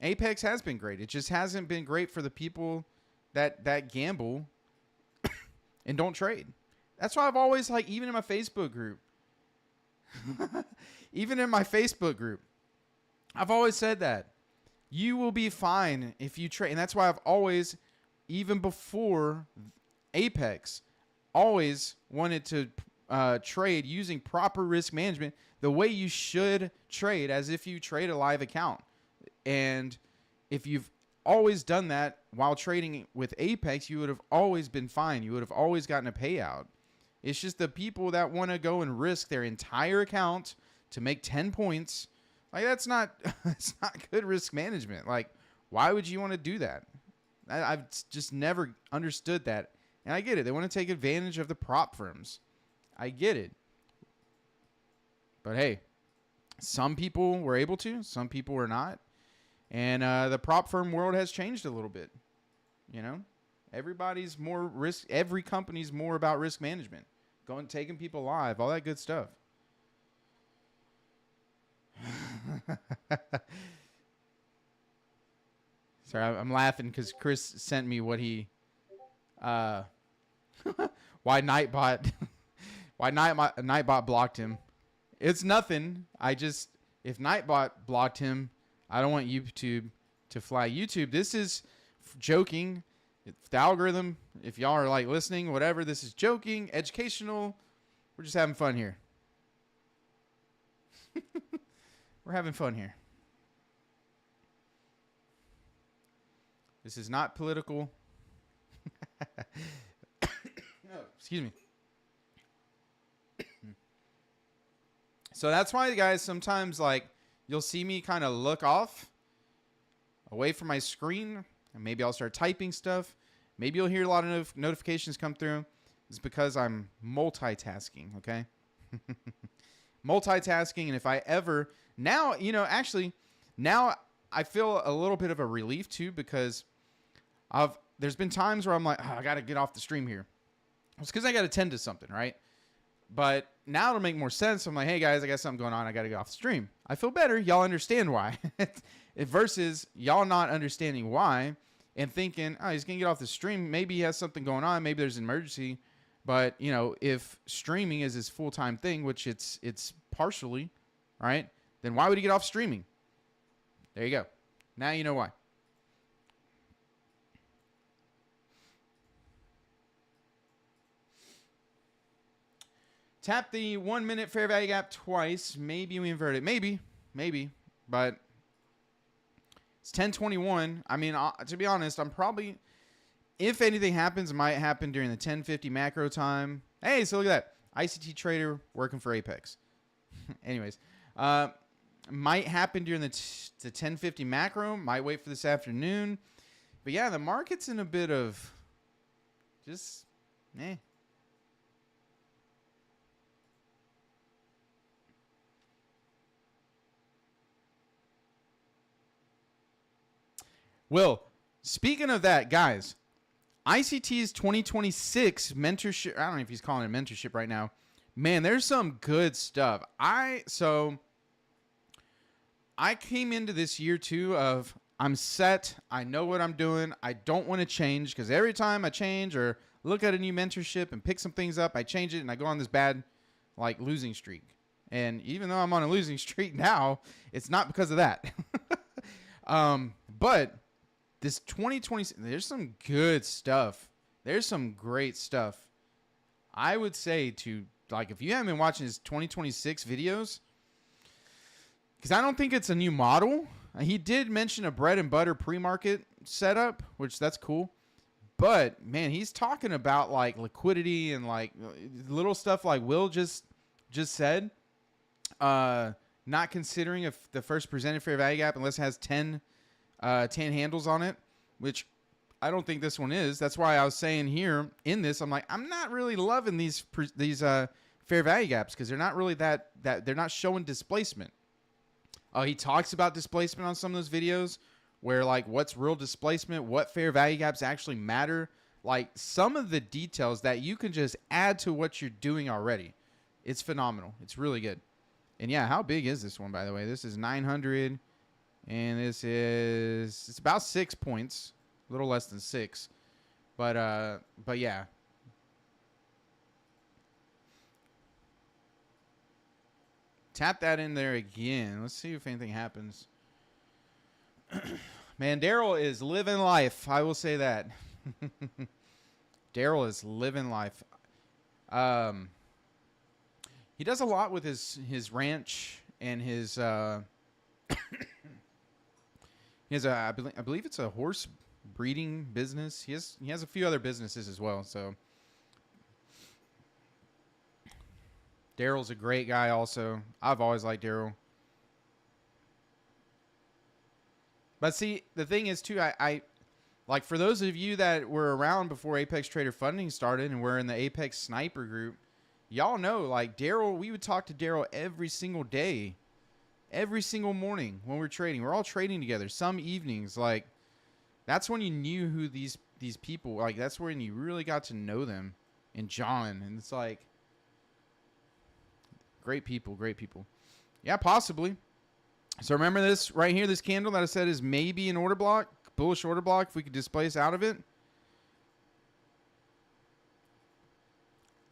Apex has been great. It just hasn't been great for the people that gamble and don't trade. That's why I've always, like, even in my Facebook group, I've always said that you will be fine if you trade. And that's why I've always, even before Apex, always wanted to trade using proper risk management, the way you should trade, as if you trade a live account. And if you've always done that while trading with Apex, you would have always been fine. You would have always gotten a payout. It's just the people that want to go and risk their entire account to make 10 points. Like, that's not good risk management. Like, why would you want to do that? I've just never understood that. And I get it. They want to take advantage of the prop firms. I get it. But hey, some people were able to, some people were not. And the prop firm world has changed a little bit. You know, everybody's more risk. Every company's more about risk management, going, taking people live, all that good stuff. Sorry, I'm laughing because Chris sent me what he, why Nightbot, why Nightbot blocked him. It's nothing. If Nightbot blocked him, I don't want YouTube to flag YouTube. This is joking. The algorithm, if y'all are like listening, whatever, this is joking, educational. We're just having fun here. We're having fun here. This is not political. No, excuse me. So that's why, guys, sometimes, like, you'll see me kind of look off away from my screen, and maybe I'll start typing stuff. Maybe you'll hear a lot of notifications come through. It's because I'm multitasking, okay? Multitasking, and if I ever... Now, you know, actually, now I feel a little bit of a relief, too, because there's been times where I'm like, I got to get off the stream here. It's because I got to tend to something, right? But now it'll make more sense. I'm like, hey, guys, I got something going on. I got to get off the stream. I feel better. Y'all understand why. Versus y'all not understanding why and thinking, oh, he's going to get off the stream. Maybe he has something going on. Maybe there's an emergency. But, you know, if streaming is his full-time thing, which it's partially, right, then why would he get off streaming? There you go. Now you know why. Tap the 1 minute fair value gap twice. Maybe we invert it. Maybe. But it's 10:21. I mean, to be honest, I'm probably, if anything happens, it might happen during the 10:50 macro time. Hey, so look at that. ICT trader working for Apex. Anyways, might happen during the 10:50 macro. Might wait for this afternoon. But yeah, the market's in a bit of just, eh. Well, speaking of that, guys, ICT's 2026 mentorship. I don't know if he's calling it mentorship right now. Man, there's some good stuff. So I came into this year too of I'm set. I know what I'm doing. I don't want to change because every time I change or look at a new mentorship and pick some things up, I change it and I go on this bad like losing streak. And even though I'm on a losing streak now, it's not because of that. But this 2020, there's some good stuff. There's some great stuff. I would say to, like, if you haven't been watching his 2026 videos, because I don't think it's a new model. He did mention a bread and butter pre-market setup, which that's cool. But, man, he's talking about, like, liquidity and, like, little stuff like Will just said. Not considering if the first presented fair value gap unless it has 10 handles on it, which I don't think this one is. That's why I was saying here in this, I'm like, I'm not really loving these fair value gaps because they're not really that they're not showing displacement. He talks about displacement on some of those videos where, like, what's real displacement, what fair value gaps actually matter, like some of the details that you can just add to what you're doing already. It's phenomenal. It's really good. And yeah, how big is this one, by the way? This is 900, and it's about 6 points, a little less than 6, but yeah. Tap that in there again. Let's see if anything happens. Man, Daryl is living life. I will say that. Daryl is living life. He does a lot with his ranch and his. He has I believe it's a horse breeding business. He has a few other businesses as well. So Daryl's a great guy. Also, I've always liked Daryl. But see, the thing is too, I like, for those of you that were around before Apex Trader Funding started and were in the Apex Sniper group, y'all know, like, Daryl, we would talk to Daryl every single day, every single morning when we're trading. We're all trading together. Some evenings, like, that's when you knew who these people, like, that's when you really got to know them. And John, and it's like, great people. Yeah, possibly. So remember this right here, this candle that I said is maybe an order block, bullish order block, if we could displace out of it.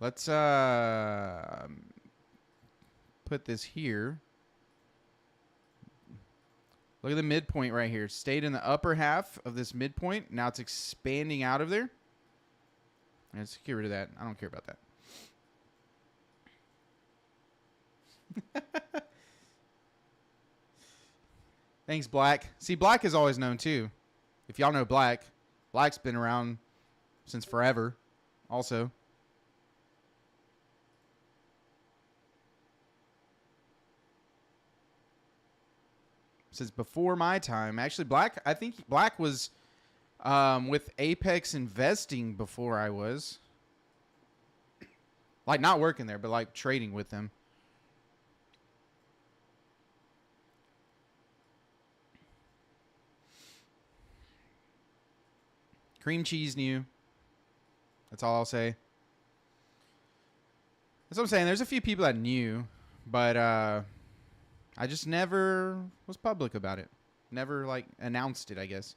Let's put this here. Look at the midpoint right here. Stayed in the upper half of this midpoint. Now it's expanding out of there. Let's get rid of that. I don't care about that. Thanks, Black. See, Black is always known too. If y'all know Black, Black's been around since forever also. Since before my time. Actually, I think Black was with Apex Investing before I was. Like, not working there, but like trading with them. Cream cheese new. That's all I'll say. That's what I'm saying. There's a few people that knew, but I just never was public about it. Never, like, announced it, I guess.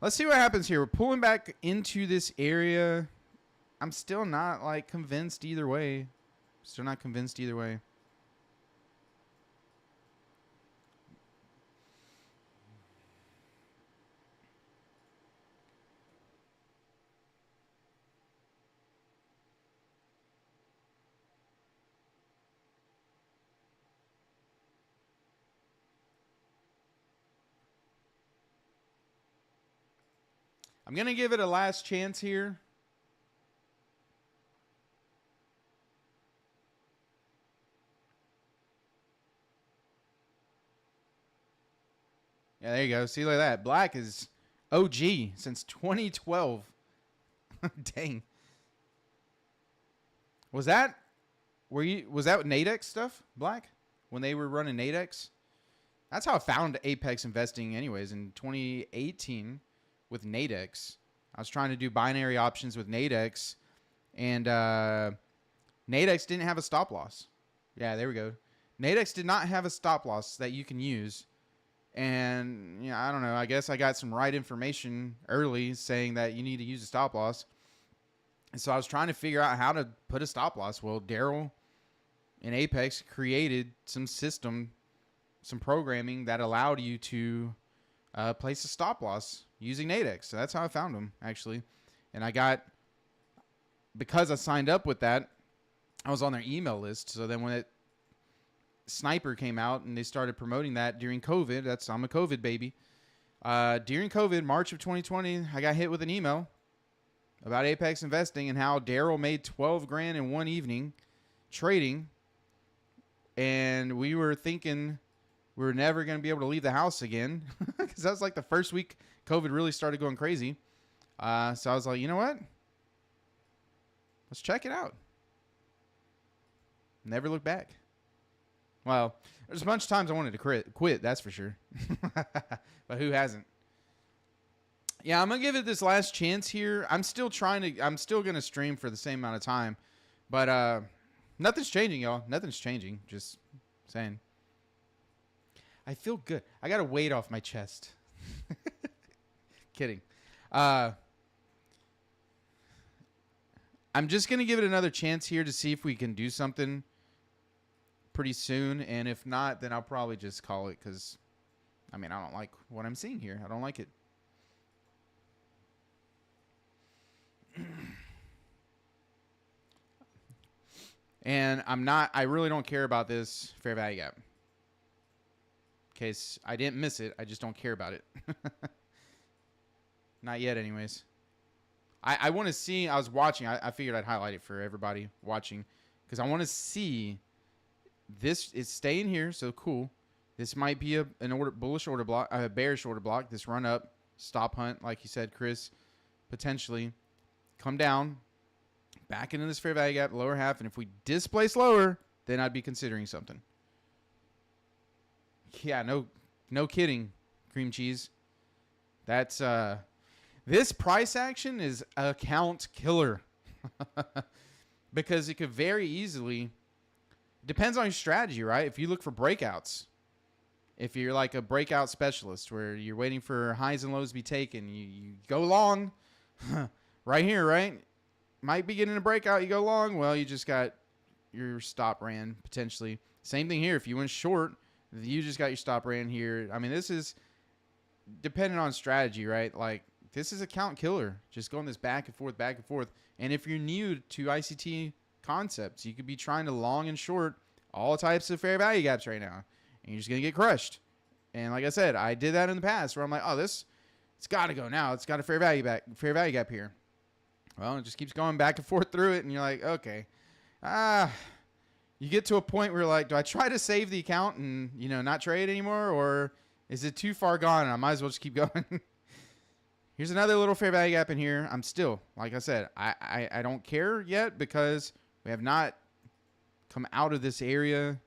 Let's see what happens here. We're pulling back into this area. I'm still not, like, convinced either way. Still not convinced either way. I'm going to give it a last chance here. Yeah, there you go. See, like that. Black is OG since 2012. Dang. Was that Nadex stuff, Black? When they were running Nadex? That's how I found Apex investing anyways in 2018 with Nadex. I was trying to do binary options with Nadex, and Nadex didn't have a stop loss. Yeah, there we go. Nadex did not have a stop loss that you can use. And, you know, I don't know. I guess I got some right information early saying that you need to use a stop loss. And so I was trying to figure out how to put a stop loss. Well, Daryl in Apex created some system, some programming that allowed you to place a stop loss using Nadex. So that's how I found them, actually. And because I signed up with that, I was on their email list. So then when Sniper came out and they started promoting that during COVID, I'm a COVID baby. During COVID, March of 2020, I got hit with an email about Apex investing and how Daryl made 12 grand in one evening trading. And we were thinking we were never going to be able to leave the house again because that was like the first week COVID really started going crazy. So I was like, you know what? Let's check it out. Never look back. Well, there's a bunch of times I wanted to quit, that's for sure. But who hasn't? Yeah, I'm going to give it this last chance here. I'm still going to stream for the same amount of time. But nothing's changing, y'all. Nothing's changing. Just saying. I feel good. I got a weight off my chest. Kidding. I'm just going to give it another chance here to see if we can do something pretty soon, and if not, then I'll probably just call it because, I mean, I don't like what I'm seeing here. I don't like it. And I really don't care about this fair value gap. In case I didn't miss it, I just don't care about it. Not yet, anyways. I want to see, I was watching, I figured I'd highlight it for everybody watching because I want to see. This is staying here, so cool. This might be an bullish order block, a bearish order block. This run up, stop hunt, like you said, Chris, potentially come down, back into this fair value gap, lower half, and if we displace lower, then I'd be considering something. Yeah, no kidding, cream cheese. That's this price action is a count killer because it could very easily. Depends on your strategy, right? If you look for breakouts, if you're like a breakout specialist where you're waiting for highs and lows to be taken, you go long right here, right? Might be getting a breakout, you go long. Well, you just got your stop ran potentially. Same thing here. If you went short, you just got your stop ran here. I mean, this is dependent on strategy, right? Like this is a count killer. Just going this back and forth, back and forth. And if you're new to ICT concepts, you could be trying to long and short all types of fair value gaps right now, and you're just gonna get crushed. And like I said, I did that in the past where I'm like, oh, it's got to go now. It's got a fair value gap here. Well, it just keeps going back and forth through it, and you're like, okay, you get to a point where you're like, do I try to save the account and not trade anymore, or is it too far gone and I might as well just keep going? Here's another little fair value gap in here. I'm still, like I said, I don't care yet because we have not come out of this area.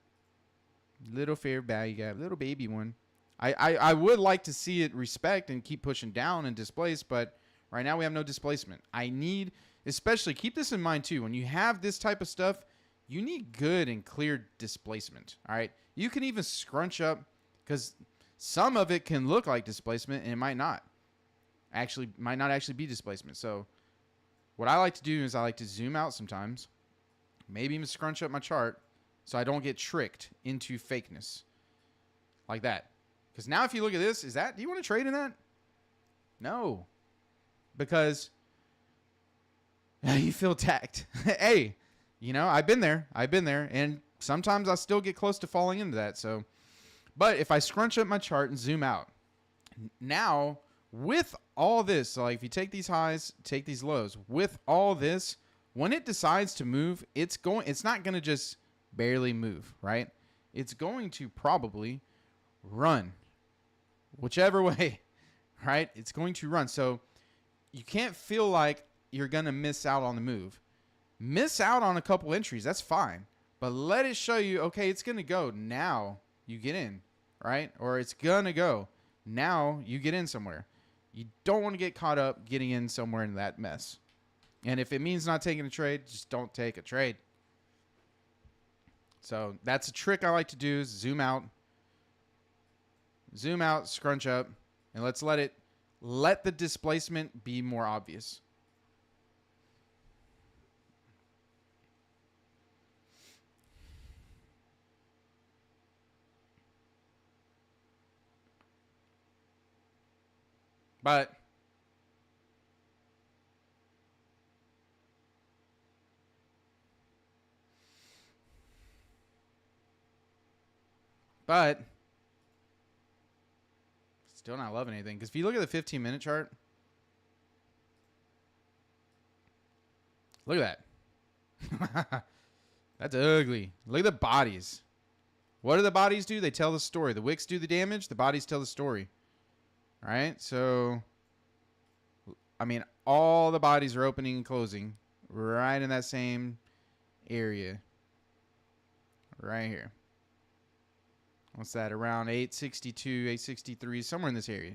Little fair value gap, little baby one. I would like to see it respect and keep pushing down and displace, but right now we have no displacement. I need, especially, keep this in mind too, when you have this type of stuff, you need good and clear displacement, all right? You can even scrunch up because some of it can look like displacement and it might not. Might not actually be displacement. So what I like to do is I like to zoom out sometimes. Maybe even scrunch up my chart so I don't get tricked into fakeness like that. Because now if you look at this, do you want to trade in that? No. Because you feel attacked. Hey, I've been there. And sometimes I still get close to falling into that. So, but if I scrunch up my chart and zoom out, now with all this, so like if you take these highs, take these lows, with all this, when it decides to move, it's not going to just barely move, right? It's going to probably run whichever way, right? It's going to run. So you can't feel like you're going to miss out on the move. Miss out on a couple entries, that's fine. But let it show you, okay, it's going to go. Now you get in, right? Or it's going to go. Now you get in somewhere. You don't want to get caught up getting in somewhere in that mess. And if it means not taking a trade, just don't take a trade. So that's a trick I like to do is zoom out, scrunch up, and let's let the displacement be more obvious. But still not loving anything. Because if you look at the 15-minute chart, look at that. That's ugly. Look at the bodies. What do the bodies do? They tell the story. The wicks do the damage. The bodies tell the story. All right? So, I mean, all the bodies are opening and closing right in that same area. Right here. What's that? Around 862, 863, somewhere in this area.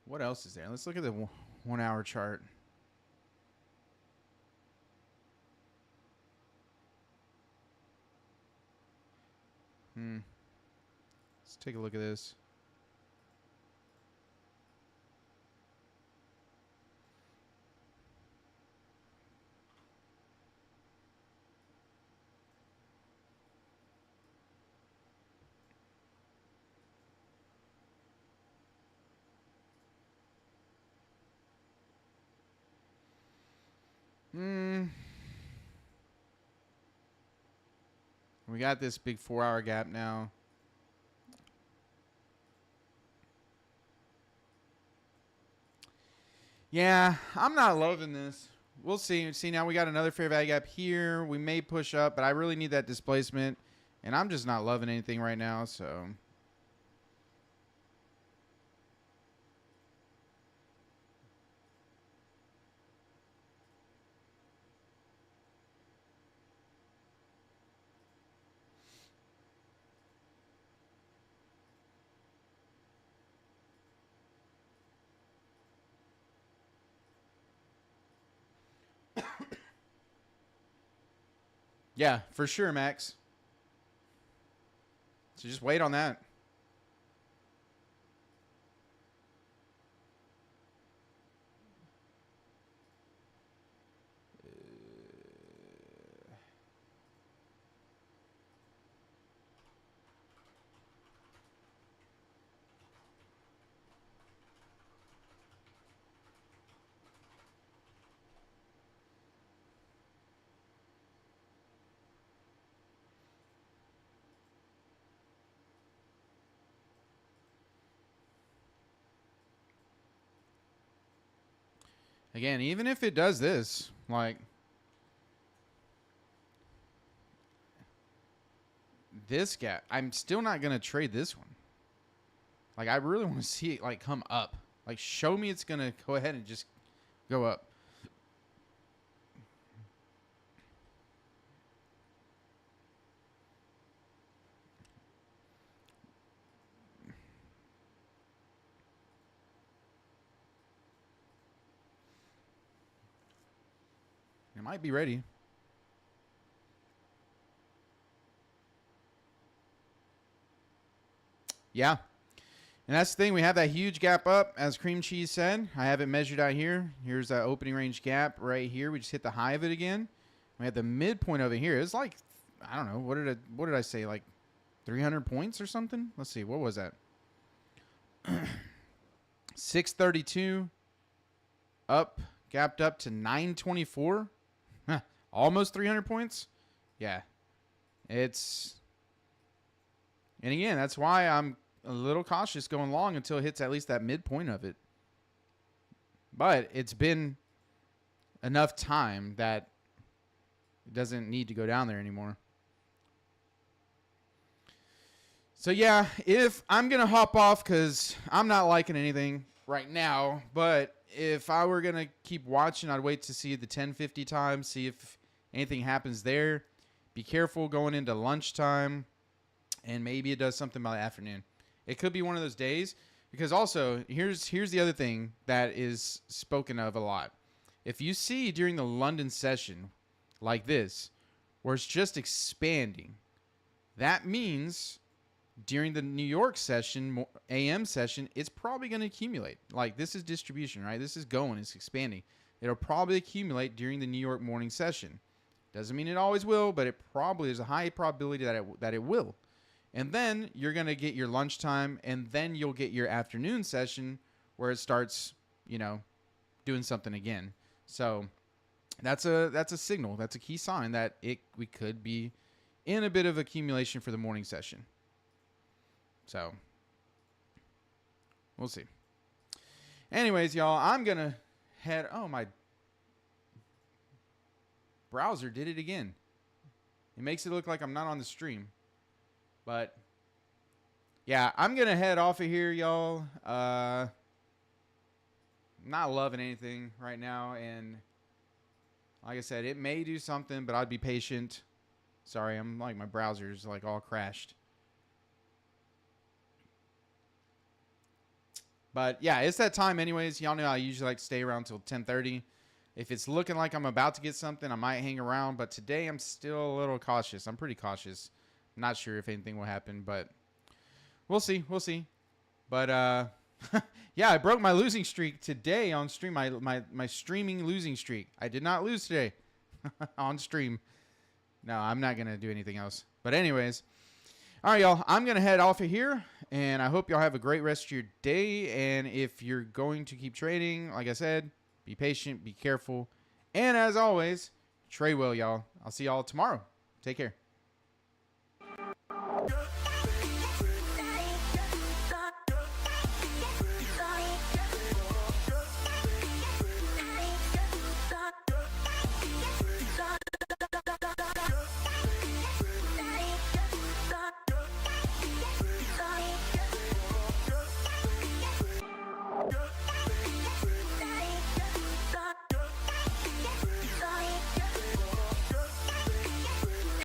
What else is there? Let's look at the 1 hour chart. Let's take a look at this. We got this big 4 hour gap now. Yeah, I'm not loving this. We'll see. See, now we got another fair value gap here. We may push up, but I really need that displacement. And I'm just not loving anything right now, so. Yeah, for sure, Max. So just wait on that. Again, even if it does this, like this gap, I'm still not going to trade this one. Like, I really want to see it, like, come up. Like, show me it's going to go ahead and just go up. It might be ready. Yeah. And that's the thing. We have that huge gap up, as Cream Cheese said. I have it measured out here. Here's that opening range gap right here. We just hit the high of it again. We had the midpoint of it here. It's like, I don't know. What did I say? Like 300 points or something? Let's see. What was that? 632 up, gapped up to 924. Almost 300 points. Yeah. And again, that's why I'm a little cautious going long until it hits at least that midpoint of it. But it's been enough time that it doesn't need to go down there anymore. So yeah, if I'm going to hop off because I'm not liking anything right now, but if I were going to keep watching, I'd wait to see the 10:50 time, see if anything happens there. Be careful going into lunchtime, and maybe it does something by the afternoon. It could be one of those days, because also, here's the other thing that is spoken of a lot. If you see during the London session like this, where it's just expanding, that means during the New York session, AM session, it's probably going to accumulate. Like, this is distribution, right? This is going, it's expanding. It'll probably accumulate during the New York morning session. Doesn't mean it always will, but it probably, there's a high probability that it will. And then you're going to get your lunchtime, and then you'll get your afternoon session where it starts, doing something again. So that's a signal. That's a key sign that we could be in a bit of accumulation for the morning session. So we'll see. Anyways, y'all, I'm going to head. Oh, my browser did it again. It makes it look like I'm not on the stream. But yeah, I'm going to head off of here, y'all. Not loving anything right now. And like I said, it may do something, but I'd be patient. Sorry, I'm like, my browser's like all crashed. But yeah, it's that time anyways. Y'all know I usually like to stay around till 10:30. If it's looking like I'm about to get something, I might hang around. But today I'm still a little cautious. I'm pretty cautious. I'm not sure if anything will happen, but we'll see. We'll see. But yeah, I broke my losing streak today on stream. My streaming losing streak. I did not lose today on stream. No, I'm not going to do anything else. But anyways, all right, y'all. I'm going to head off of here. And I hope y'all have a great rest of your day. And if you're going to keep trading, like I said, be patient, be careful. And as always, trade well, y'all. I'll see y'all tomorrow. Take care.